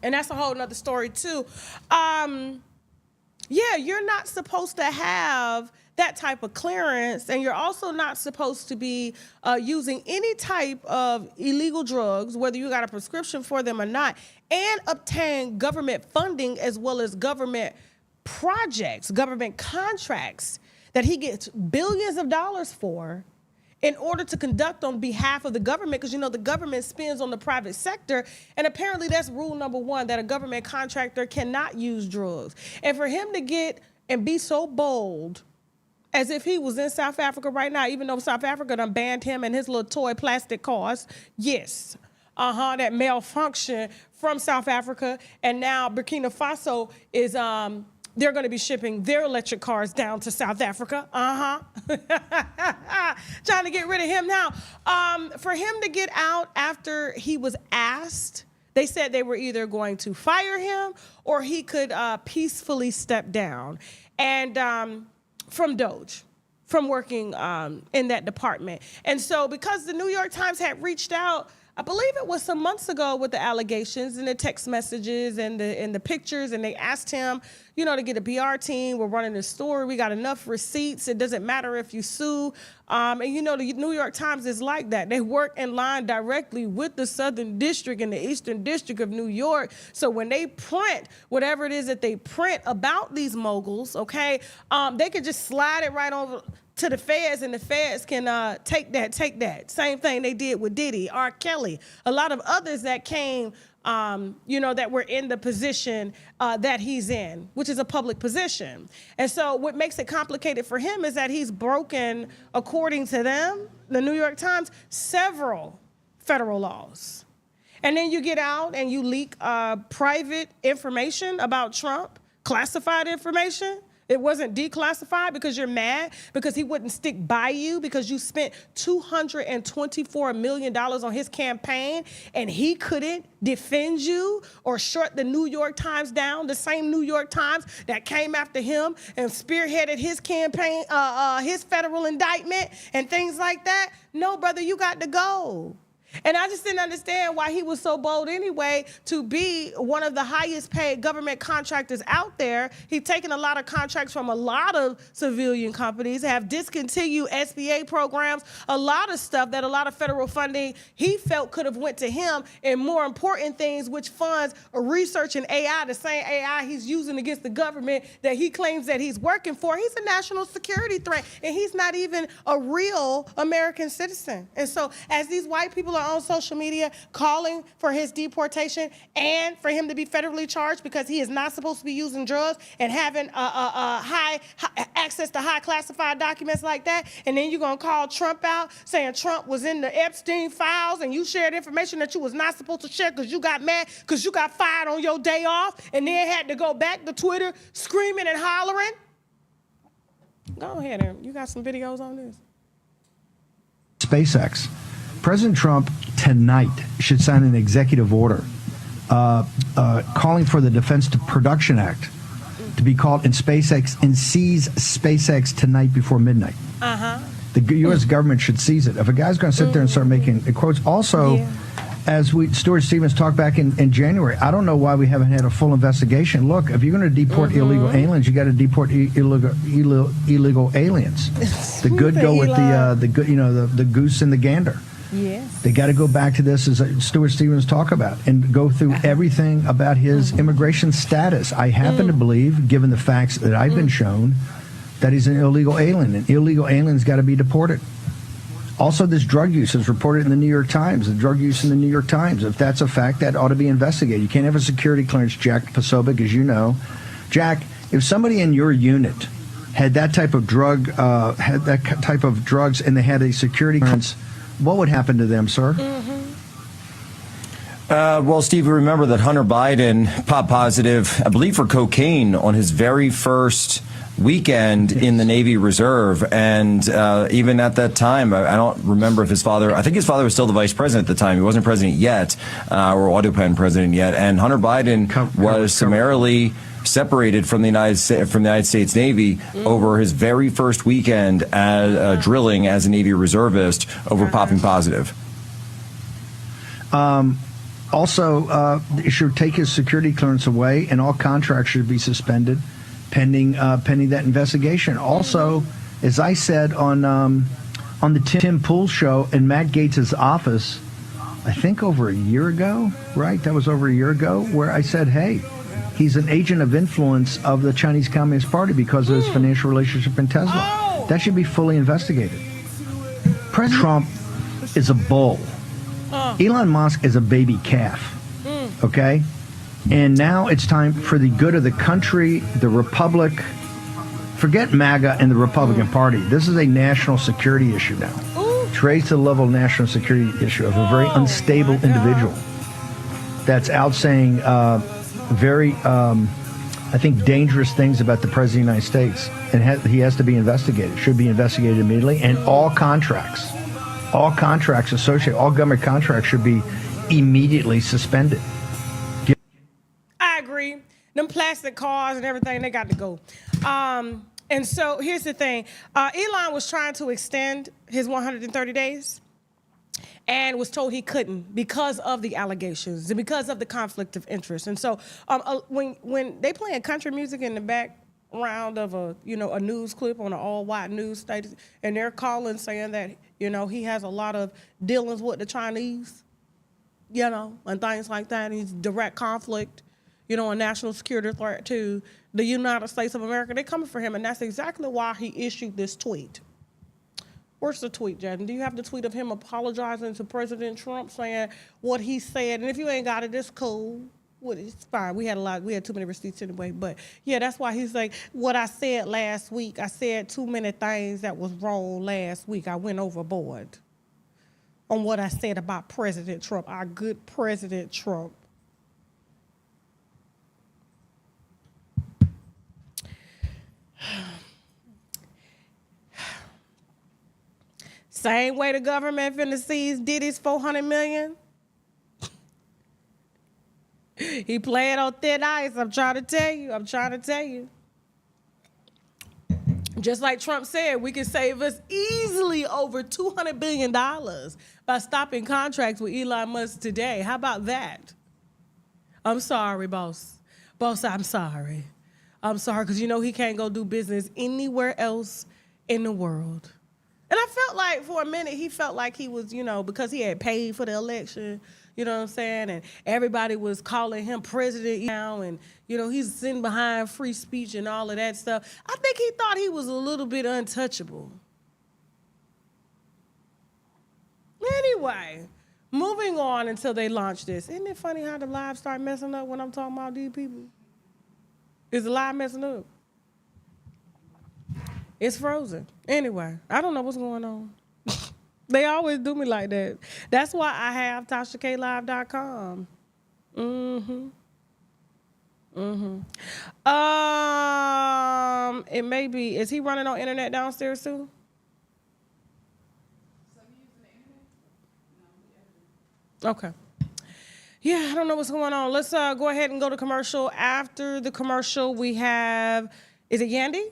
and that's a whole nother story too. Yeah, you're not supposed to have that type of clearance, and you're also not supposed to be using any type of illegal drugs, whether you got a prescription for them or not, and obtain government funding as well as government projects, government contracts that he gets billions of dollars for in order to conduct on behalf of the government, because the government spends on the private sector, and apparently that's rule number one, that a government contractor cannot use drugs. And for him to get and be so bold as if he was in South Africa right now, even though South Africa done banned him and his little toy plastic cars. Yes, that malfunction from South Africa. And now Burkina Faso is, they're going to be shipping their electric cars down to South Africa. Trying to get rid of him now. For him to get out after he was asked, they said they were either going to fire him or he could peacefully step down. And from Doge, from working in that department. And so because the New York Times had reached out, I believe it was some months ago, with the allegations and the text messages and the pictures, and they asked him, to get a PR team. We're running the story. We got enough receipts. It doesn't matter if you sue. And the New York Times is like that. They work in line directly with the Southern District and the Eastern District of New York. So when they print whatever it is that they print about these moguls, okay, they could just slide it right over to the feds, and the feds can take that. Same thing they did with Diddy, R. Kelly, a lot of others that came that we're in the position that he's in, which is a public position. And so what makes it complicated for him is that he's broken, according to them, the New York Times, several federal laws. And then you get out and you leak private information about Trump, classified information. It wasn't declassified because you're mad, because he wouldn't stick by you, because you spent $224 million on his campaign and he couldn't defend you or shut the New York Times down, the same New York Times that came after him and spearheaded his campaign, his federal indictment and things like that. No, brother, you got to go. And I just didn't understand why he was so bold anyway to be one of the highest paid government contractors out there. He's taken a lot of contracts from a lot of civilian companies, have discontinued SBA programs, a lot of stuff that a lot of federal funding he felt could have went to him, and more important things, which funds research and AI, the same AI he's using against the government that he claims that he's working for. He's a national security threat, and he's not even a real American citizen. And so as these white people are on social media calling for his deportation and for him to be federally charged because he is not supposed to be using drugs and having high access to high classified documents like that, and then you're going to call Trump out saying Trump was in the Epstein files and you shared information that you was not supposed to share because you got mad because you got fired on your day off and then had to go back to Twitter screaming and hollering. Go ahead, Aaron. You got some videos on this. SpaceX. President Trump tonight should sign an executive order calling for the Defense Production Act to be called in SpaceX and seize SpaceX tonight before midnight. The U.S. government should seize it. If a guy's going to sit there and start making quotes, also, as Stuart Stevens talked back in January, I don't know why we haven't had a full investigation. Look, if you're going to deport illegal aliens, you got to deport illegal aliens. The good go with the goose and the gander. Yes. They got to go back to this, as Stuart Stevens talked about, and go through everything about his immigration status. I happen to believe, given the facts that I've been shown, that he's an illegal alien, and illegal aliens got to be deported. Also, this drug use is reported in the New York Times. The drug use in the New York Times, if that's a fact, that ought to be investigated. You can't have a security clearance, Jack Posobiec, as you know. Jack, if somebody in your unit had that type of drug, drugs, and they had a security clearance, what would happen to them, sir? Well, Steve, remember that Hunter Biden popped positive, I believe, for cocaine on his very first weekend in the Navy Reserve. And even at that time, I don't remember if his father, I think his father was still the vice president at the time. He wasn't president yet, or autopan president yet. And Hunter Biden was summarily separated from the United States Navy over his very first weekend as drilling as a Navy reservist over popping positive. Also, it should take his security clearance away, and all contracts should be suspended pending that investigation. Also, as I said on the Tim Pool show in Matt Gaetz's office, I think over a year ago, right? That was over a year ago, where I said, hey, he's an agent of influence of the Chinese Communist Party because of his financial relationship in Tesla. That should be fully investigated. President Trump is a bull. Elon Musk is a baby calf. Okay? And now it's time for the good of the country, the Republic. Forget MAGA and the Republican Party. This is a national security issue now. It's raised to the level of national security issue of a very unstable individual that's out saying very, I think, dangerous things about the President of the United States. And he has to be investigated, should be investigated immediately. And all contracts associated, all government contracts should be immediately suspended. I agree. Them plastic cars and everything, they got to go. And so here's the thing. Elon was trying to extend his 130 days and was told he couldn't because of the allegations and because of the conflict of interest. And so when they playing country music in the background of a news clip on an all-white news station, and they're calling saying that, he has a lot of dealings with the Chinese, and things like that. He's direct conflict, a national security threat to the United States of America. They're coming for him, and that's exactly why he issued this tweet. Where's the tweet, Jen? Do you have the tweet of him apologizing to President Trump, saying what he said? And if you ain't got it, it's cool. Well, it's fine. We had too many receipts anyway. But yeah, that's why he's like, what I said last week, I said too many things that was wrong last week. I went overboard on what I said about President Trump, our good President Trump. Same way the government finna seize Diddy's $400 million. He playing on thin ice. I'm trying to tell you. Just like Trump said, we can save us easily over $200 billion by stopping contracts with Elon Musk today. How about that? I'm sorry, boss. Boss, I'm sorry. I'm sorry, because you know he can't go do business anywhere else in the world. And I felt like for a minute, he felt like he was, you know, because he had paid for the election, you know what I'm saying? And everybody was calling him president now. And, you know, he's sitting behind free speech and all of that stuff. I think he thought he was a little bit untouchable. Anyway, moving on until they launch this. Isn't it funny how the live start messing up when I'm talking about these people? Is the live messing up? It's frozen. Anyway, I don't know what's going on. They always do me like that. That's why I have TashaKLive.com. It may be, is he running on internet downstairs too? Okay. Yeah, I don't know what's going on. Let's go ahead and go to commercial. After the commercial, we have, is it Yandy?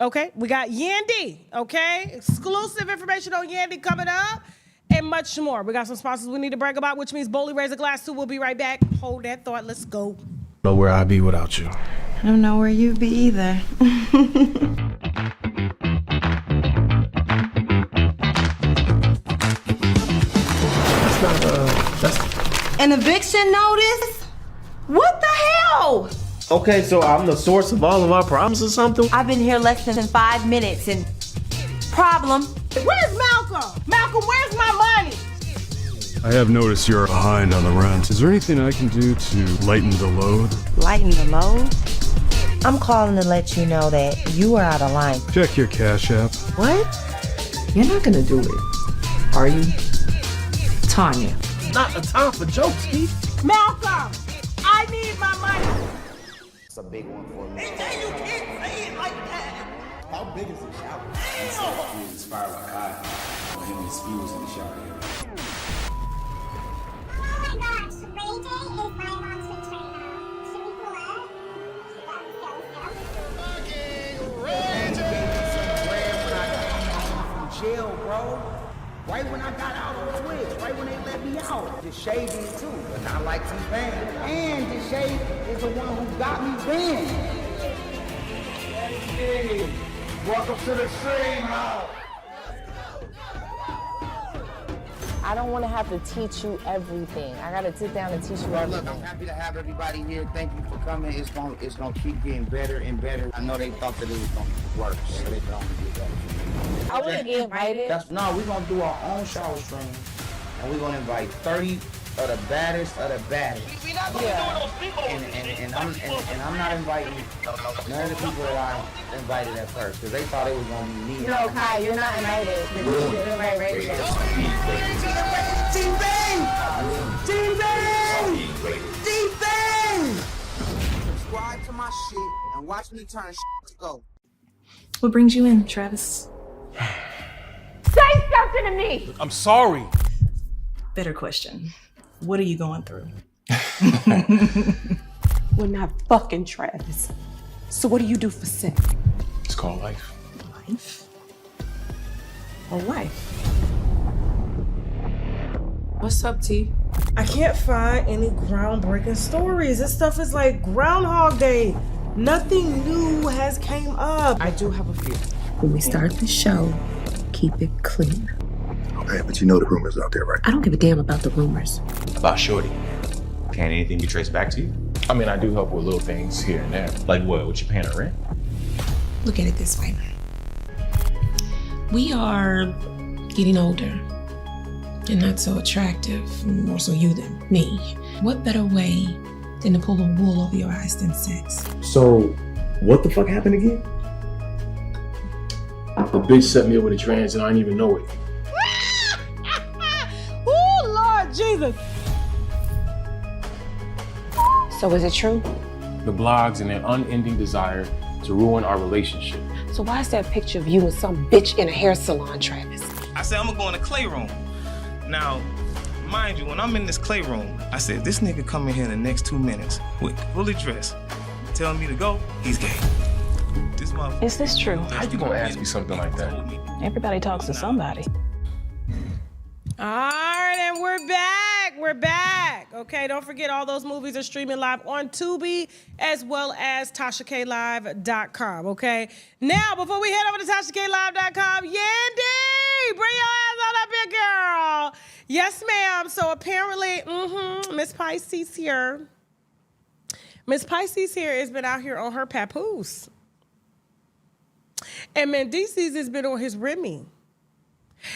Okay, we got Yandy, okay? Exclusive information on Yandy coming up and much more. We got some sponsors we need to brag about, which means Boldly Raise a Glass 2. We'll be right back. Hold that thought. Let's go. Know where I'd be without you. I don't know where you'd be either. That's an eviction notice? What the hell? Okay, so I'm the source of all of our problems or something? I've been here less than 5 minutes and problem. Where's Malcolm? Malcolm, where's my money? I have noticed you're behind on the rent. Is there anything I can do to lighten the load? Lighten the load? I'm calling to let you know that you are out of line. Check your Cash App. What? You're not gonna do it, are you? Tanya. Not a time for jokes, Keith. Malcolm, I need my money. It's a big one for me. You can't say it like that. How big is the shower? He was inspired by Kai. When him and Speed was in the shower here. Oh my gosh, Ray J is my mom's trainer. Should we pull up? Ray J! When I came home from jail, bro. Right when I got out on Twitch, right when they let me out. Deshae did too, but not like T-Bang. And Deshae is the one who got me banned. Hey, welcome to the stream, house. I don't want to have to teach you everything. I got to sit down and teach you everything. Look, I'm happy to have everybody here. Thank you for coming. It's gonna keep getting better and better. I know they thought that it was gonna be worse, so they can only do better. I wouldn't get invited. We're gonna do our own shower stream, and we're gonna invite 30 of the baddest of the baddest. We're not going to do those people. And I'm not inviting none of the people that I invited at first, because they thought it was gonna be me. No, Kai, you're not invited. You're right, right. Subscribe to my shit and watch me turn shit to go. What brings you in, Travis? Say something to me! I'm sorry. Better question. What are you going through? We're not fucking Travis. So what do you do for sex? It's called life. Life? Or wife? What's up, T? I can't find any groundbreaking stories. This stuff is like Groundhog Day. Nothing new has came up. I do have a few. When we start the show, keep it clear. Okay, but you know the rumors out there, right? I don't give a damn about the rumors. About Shorty. Can anything be traced back to you? I mean, I do help with little things here and there. Like what? What you paying her rent? Look at it this way. We are getting older and not so attractive, more so you than me. What better way than to pull the wool over your eyes than sex? So, what the fuck happened again? The bitch set me up with a trans and I didn't even know it. Oh, Lord Jesus. So is it true? The blogs and their unending desire to ruin our relationship. So why is there a picture of you and some bitch in a hair salon, Travis? I said, I'm gonna go in the clay room. Now, mind you, when I'm in this clay room, I said, this nigga come in here in the next 2 minutes with fully dressed, telling me to go, he's gay. This motherfucker. Is this true? How you gonna ask me something like that? Everybody talks to somebody. All right, and we're back. We're back. Okay, don't forget all those movies are streaming live on Tubi as well as TashaKLive.com. Okay, now before we head over to TashaKLive.com, Yandy, bring your ass on up here, girl. Yes, ma'am. So apparently, Miss Pisces here. Miss Pisces here has been out here on her papoose. And Mendices has been on his Remy.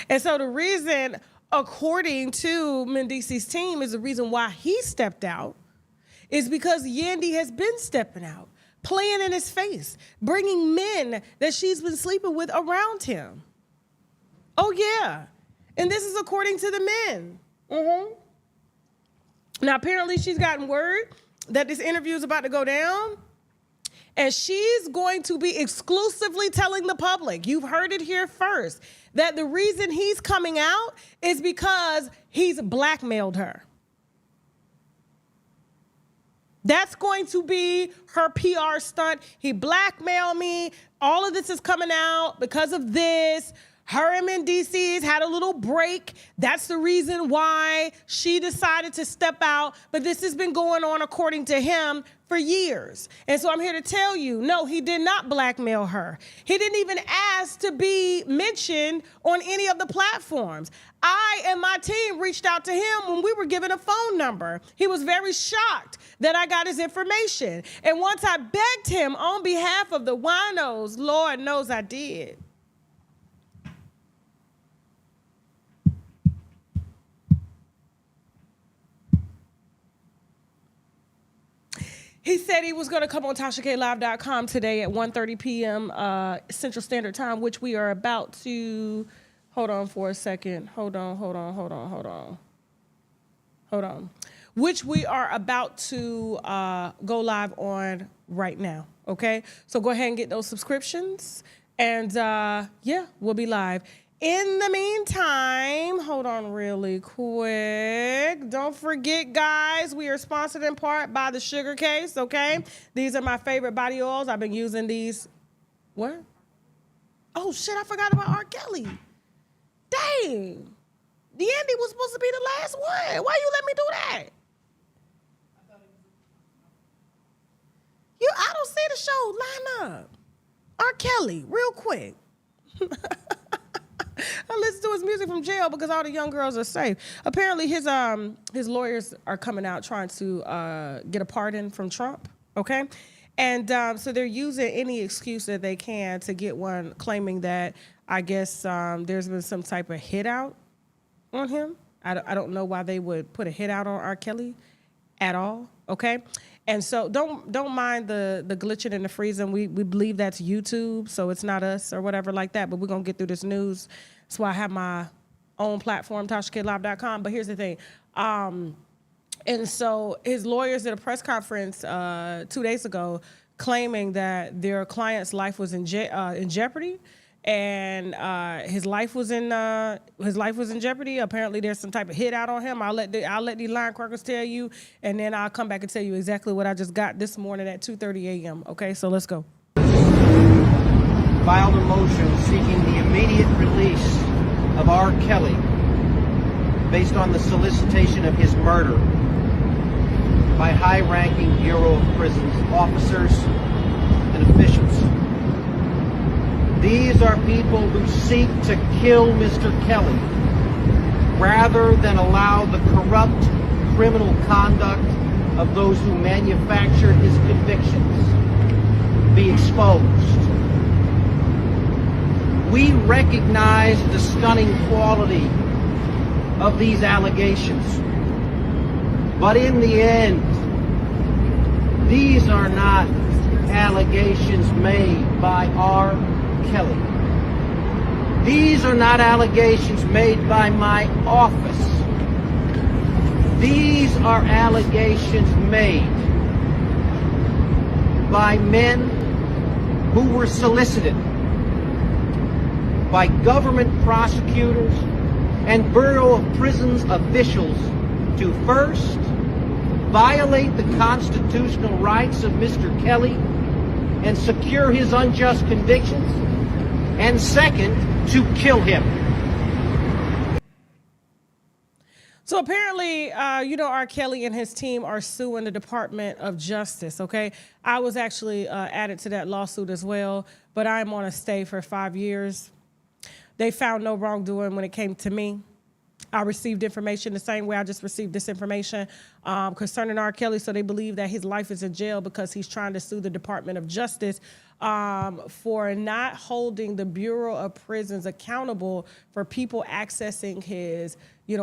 And so the reason, according to Mendices' team, is the reason why he stepped out is because Yandy has been stepping out, playing in his face, bringing men that she's been sleeping with around him. Oh, yeah. And this is according to the men. Now, apparently she's gotten word that this interview is about to go down. And she's going to be exclusively telling the public, you've heard it here first, that the reason he's coming out is because he's blackmailed her. That's going to be her PR stunt. He blackmailed me. All of this is coming out because of this. Her and Mendices had a little break. That's the reason why she decided to step out. But this has been going on, according to him, for years. And so I'm here to tell you, no, he did not blackmail her. He didn't even ask to be mentioned on any of the platforms. I and my team reached out to him when we were given a phone number. He was very shocked that I got his information. And once I begged him on behalf of the winos, Lord knows I did. He said he was going to come on TashaKLive.com today at 1:30 p.m. Central Standard Time, which we are about to... Hold on for a second. Hold on. Which we are about to go live on right now, okay? So go ahead and get those subscriptions. And, yeah, we'll be live. In the meantime, hold on really quick. Don't forget, guys, we are sponsored in part by the Sugar Case, okay? These are my favorite body oils. I've been using these. What? Oh, shit, I forgot about R. Kelly. Dang. Yandy was supposed to be the last one. Why you let me do that? I don't see the show. Line up. R. Kelly, real quick. I listen to his music from jail because all the young girls are safe. Apparently, his lawyers are coming out trying to get a pardon from Trump, okay? And so they're using any excuse that they can to get one, claiming that, I guess, there's been some type of hit out on him. I don't know why they would put a hit out on R. Kelly at all, okay? And so don't mind the glitching and the freezing. We believe that's YouTube, so it's not us or whatever like that, but we're going to get through this news. That's why I have my own platform, TashaKLive.com. But here's the thing. And so his lawyers did a press conference 2 days ago claiming that their client's life was in jeopardy. And his life was in jeopardy. Apparently, there's some type of hit out on him. I'll let these line crackers tell you, and then I'll come back and tell you exactly what I just got this morning at 2:30 a.m. Okay, so let's go. Filed a motion seeking the immediate release of R. Kelly based on the solicitation of his murder by high-ranking Bureau of Prisons officers and officials. These are people who seek to kill Mr. Kelly rather than allow the corrupt criminal conduct of those who manufactured his convictions be exposed. We recognize the stunning quality of these allegations. But in the end, these are not allegations made by R. Kelly. These are not allegations made by my office. These are allegations made by men who were solicited by government prosecutors and Bureau of Prisons officials to first violate the constitutional rights of Mr. Kelly and secure his unjust convictions, and second, to kill him. So apparently, R. Kelly and his team are suing the Department of Justice, okay? I was actually added to that lawsuit as well, but I'm on a stay for 5 years. They found no wrongdoing when it came to me. I received information the same way I just received this information concerning R. Kelly, so they believe that his life is in jail because he's trying to sue the Department of Justice for not holding the Bureau of Prisons accountable for people accessing his,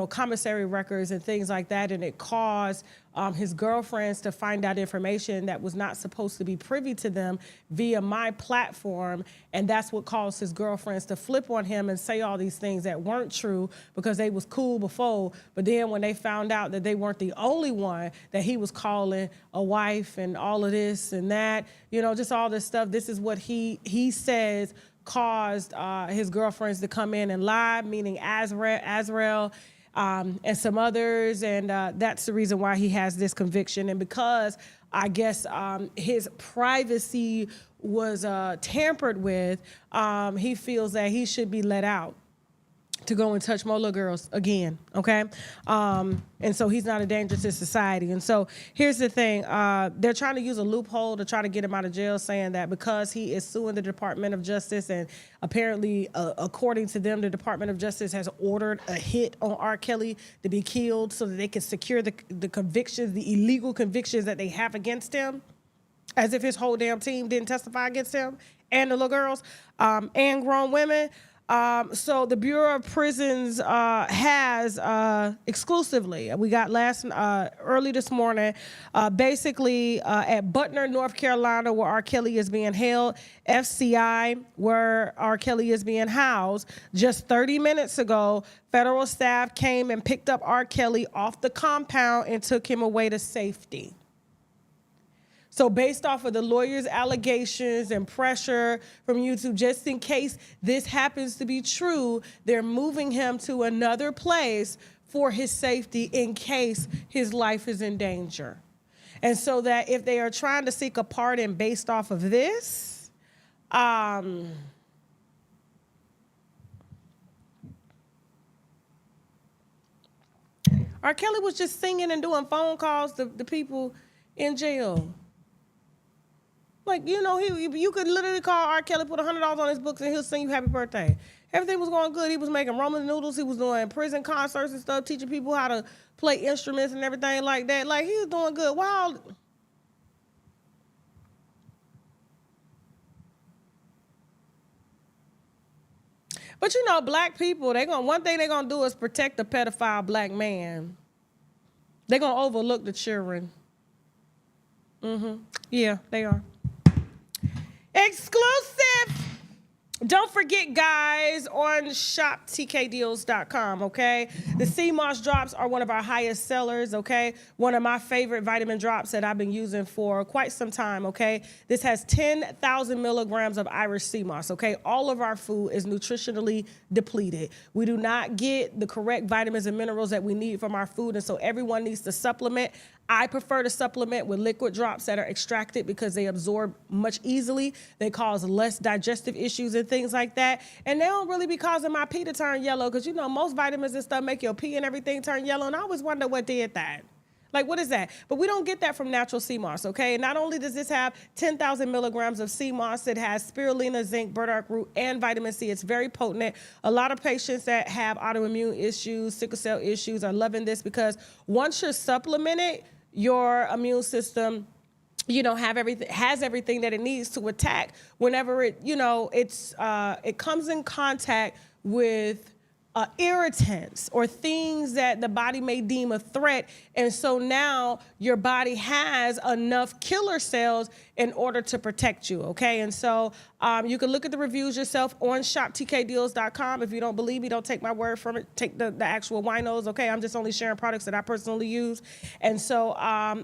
commissary records and things like that, and it caused his girlfriends to find out information that was not supposed to be privy to them via my platform, and that's what caused his girlfriends to flip on him and say all these things that weren't true because they was cool before, but then when they found out that they weren't the only one that he was calling a wife and all of this and that, just all this stuff, this is what he says caused his girlfriends to come in and lie, meaning Azrael, and some others, and that's the reason why he has this conviction. And because I guess his privacy was tampered with, he feels that he should be let out to go and touch more little girls again, okay? And so he's not a danger to society. And so here's the thing. They're trying to use a loophole to try to get him out of jail, saying that because he is suing the Department of Justice, and apparently, according to them, the Department of Justice has ordered a hit on R. Kelly to be killed so that they can secure the convictions, the illegal convictions that they have against him, as if his whole damn team didn't testify against him and the little girls and grown women. So the Bureau of Prisons has exclusively, we got early this morning, basically at Butner, North Carolina, where R. Kelly is being held, FCI, where R. Kelly is being housed. Just 30 minutes ago, federal staff came and picked up R. Kelly off the compound and took him away to safety. So based off of the lawyer's allegations and pressure from YouTube, just in case this happens to be true, they're moving him to another place for his safety in case his life is in danger. And so that if they are trying to seek a pardon based off of this, R. Kelly was just singing and doing phone calls to the people in jail. Like, you could literally call R. Kelly, put $100 on his books, and he'll sing you happy birthday. Everything was going good. He was making ramen noodles. He was doing prison concerts and stuff, teaching people how to play instruments and everything like that. Like, he was doing good. Wow. But black people, one thing they're gonna do is protect the pedophile black man. They're gonna overlook the children. Yeah, they are. Exclusive! Don't forget, guys, on shoptkdeals.com, okay? The sea moss drops are one of our highest sellers, okay? One of my favorite vitamin drops that I've been using for quite some time, okay? This has 10,000 milligrams of Irish sea moss, okay? All of our food is nutritionally depleted. We do not get the correct vitamins and minerals that we need from our food, and so everyone needs to supplement. I prefer to supplement with liquid drops that are extracted because they absorb much easily. They cause less digestive issues and things like that. And they don't really be causing my pee to turn yellow because, most vitamins and stuff make your pee and everything turn yellow. And I always wonder what did that. Like, what is that? But we don't get that from natural sea moss, okay? Not only does this have 10,000 milligrams of sea moss, it has spirulina, zinc, burdock root, and vitamin C. It's very potent. A lot of patients that have autoimmune issues, sickle cell issues are loving this because once you're supplemented, your immune system has everything that it needs to attack whenever it comes in contact with irritants or things that the body may deem a threat. And so now your body has enough killer cells in order to protect you, okay? And so you can look at the reviews yourself on shoptkdeals.com. If you don't believe me, don't take my word from it. Take the actual winos, okay? I'm just only sharing products that I personally use. And so,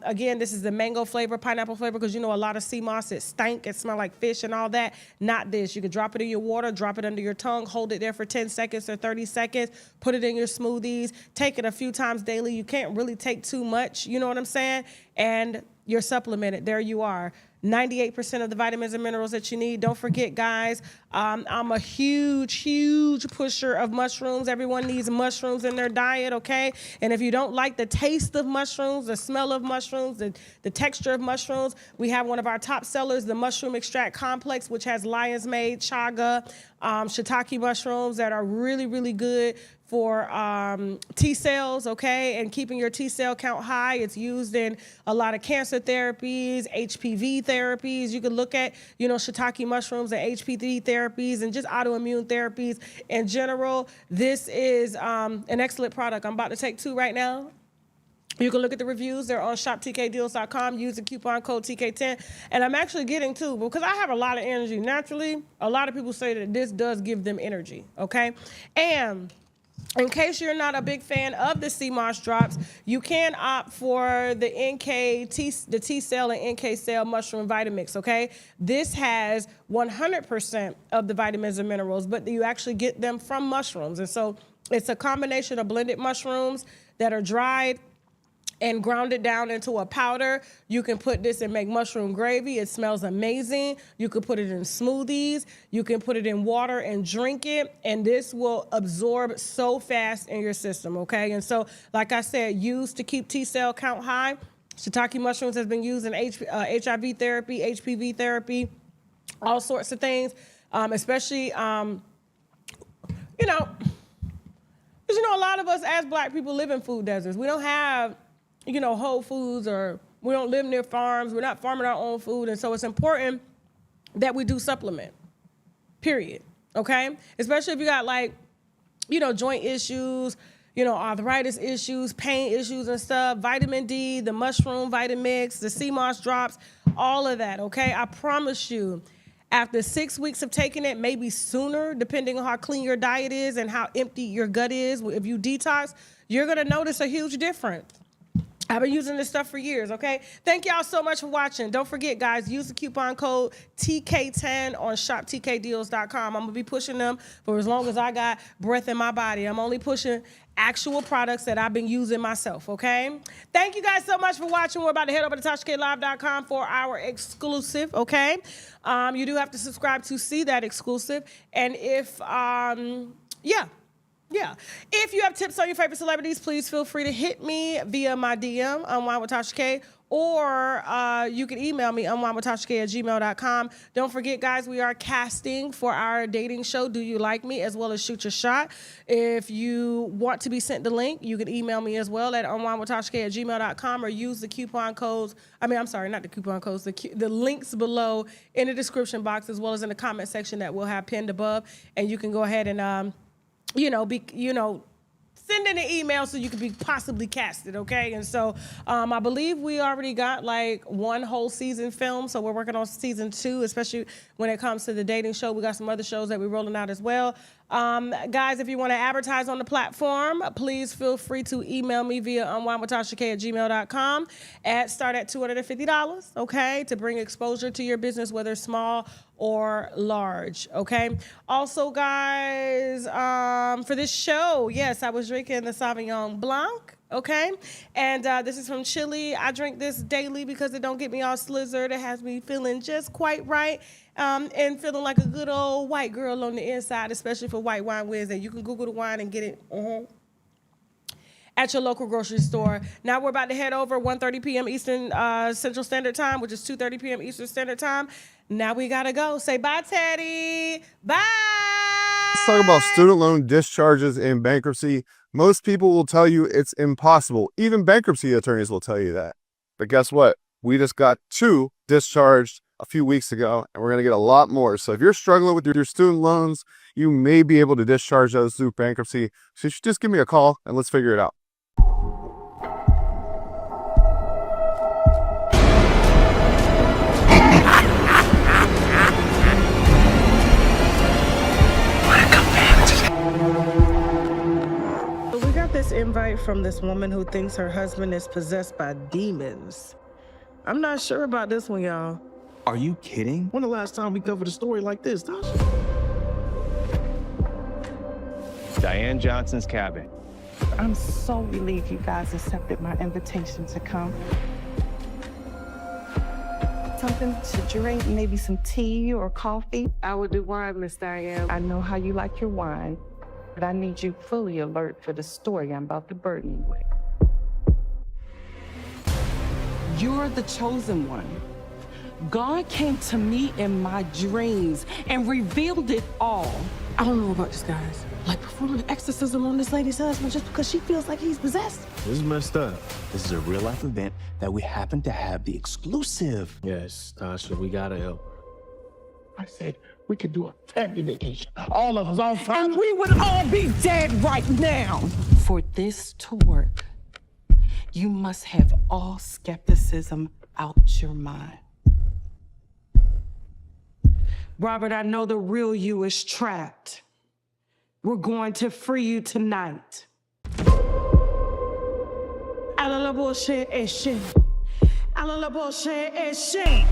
again, this is the mango flavor, pineapple flavor, because a lot of sea moss, it stank, it smell like fish and all that. Not this. You can drop it in your water, drop it under your tongue, hold it there for 10 seconds or 30 seconds, put it in your smoothies, take it a few times daily. You can't really take too much, you know what I'm saying? And you're supplemented. There you are. 98% of the vitamins and minerals that you need. Don't forget, guys, I'm a huge pusher of mushrooms. Everyone needs mushrooms in their diet, okay? And if you don't like the taste of mushrooms, the smell of mushrooms, the texture of mushrooms, we have one of our top sellers, the Mushroom Extract Complex, which has lion's mane, chaga, shiitake mushrooms that are really good for T cells, okay, and keeping your T cell count high. It's used in a lot of cancer therapies, HPV therapies. You can look at, shiitake mushrooms and HPV therapies and just autoimmune therapies in general. This is an excellent product. I'm about to take 2 right now. You can look at the reviews. They're on shoptkdeals.com. Use the coupon code TK10. And I'm actually getting 2 because I have a lot of energy. Naturally, a lot of people say that this does give them energy, okay? And in case you're not a big fan of the CMOS drops, you can opt for the the T cell and NK cell mushroom Vitamix, okay? This has 100% of the vitamins and minerals, but you actually get them from mushrooms. And so it's a combination of blended mushrooms that are dried and ground it down into a powder. You can put this and make mushroom gravy. It smells amazing. You can put it in smoothies. You can put it in water and drink it, and this will absorb so fast in your system, okay? And so, like I said, used to keep T cell count high. Shiitake mushrooms has been used in HIV therapy, HPV therapy, all sorts of things, especially, because a lot of us as Black people live in food deserts. We don't have Whole Foods, or we don't live near farms. We're not farming our own food. And so it's important that we do supplement, period, okay? Especially if you got joint issues, arthritis issues, pain issues and stuff, vitamin D, the mushroom Vitamix, the CMOS drops, all of that, okay? I promise you, after 6 weeks of taking it, maybe sooner, depending on how clean your diet is and how empty your gut is, if you detox, you're gonna notice a huge difference. I've been using this stuff for years, okay? Thank y'all so much for watching. Don't forget, guys, use the coupon code TK10 on shoptkdeals.com. I'm going to be pushing them for as long as I got breath in my body. I'm only pushing actual products that I've been using myself, okay? Thank you guys so much for watching. We're about to head over to TashaKLive.com for our exclusive, okay? You do have to subscribe to see that exclusive. And if, if you have tips on your favorite celebrities, please feel free to hit me via my DM, Unwind with Tasha K, or you can email me, unwindwithtashak@gmail.com. Don't forget, guys, we are casting for our dating show, Do You Like Me, as well as Shoot Your Shot. If you want to be sent the link, you can email me as well at unwindwithtashak@gmail.com, or use the coupon codes. Not the coupon codes, the links below in the description box, as well as in the comment section that we'll have pinned above. And you can go ahead and send in an email so you could be possibly casted, okay? And so I believe we already got 1 whole season filmed, so we're working on season 2, especially when it comes to the dating show. We got some other shows that we're rolling out as well. Guys, if you want to advertise on the platform, please feel free to email me via unwindwithtashak@gmail.com. Ads start at $250, okay, to bring exposure to your business, whether small or large, okay? Also, guys, for this show, yes, I was drinking the Sauvignon Blanc, okay? And this is from Chile. I drink this daily because it don't get me all slizzard. It has me feeling just quite right. And feeling like a good old white girl on the inside, especially for White Wine Wednesday. You can Google the wine and get it at your local grocery store. Now we're about to head over 1:30 p.m. Eastern Central Standard Time, which is 2:30 p.m. Eastern Standard Time. Now we gotta go. Say bye, Teddy. Bye. Let's talk about student loan discharges in bankruptcy. Most people will tell you it's impossible. Even bankruptcy attorneys will tell you that. But guess what? We just got 2 discharged a few weeks ago, and we're going to get a lot more. So if you're struggling with your student loans, you may be able to discharge those through bankruptcy. So you should just give me a call and let's figure it out. We got this invite from this woman who thinks her husband is possessed by demons. I'm not sure about this one, y'all. Are you kidding? When the last time we covered a story like this, Tasha? Diane Johnson's cabin. I'm so relieved you guys accepted my invitation to come. Something to drink, maybe some tea or coffee? I would do wine, Miss Diane. I know how you like your wine, but I need you fully alert for the story I'm about to burden you with. You're the chosen one. God came to me in my dreams and revealed it all. I don't know about this, guys. Like performing an exorcism on this lady's husband just because she feels like he's possessed. This is messed up. This is a real-life event that we happen to have the exclusive. Yes, Tasha, we gotta help. I said we could do a family vacation. All of us on fire. And we would all be dead right now. For this to work, you must have all skepticism out your mind. Robert, I know the real you is trapped. We're going to free you tonight. Alla la bullshit is shit. Alla la bullshit is shit.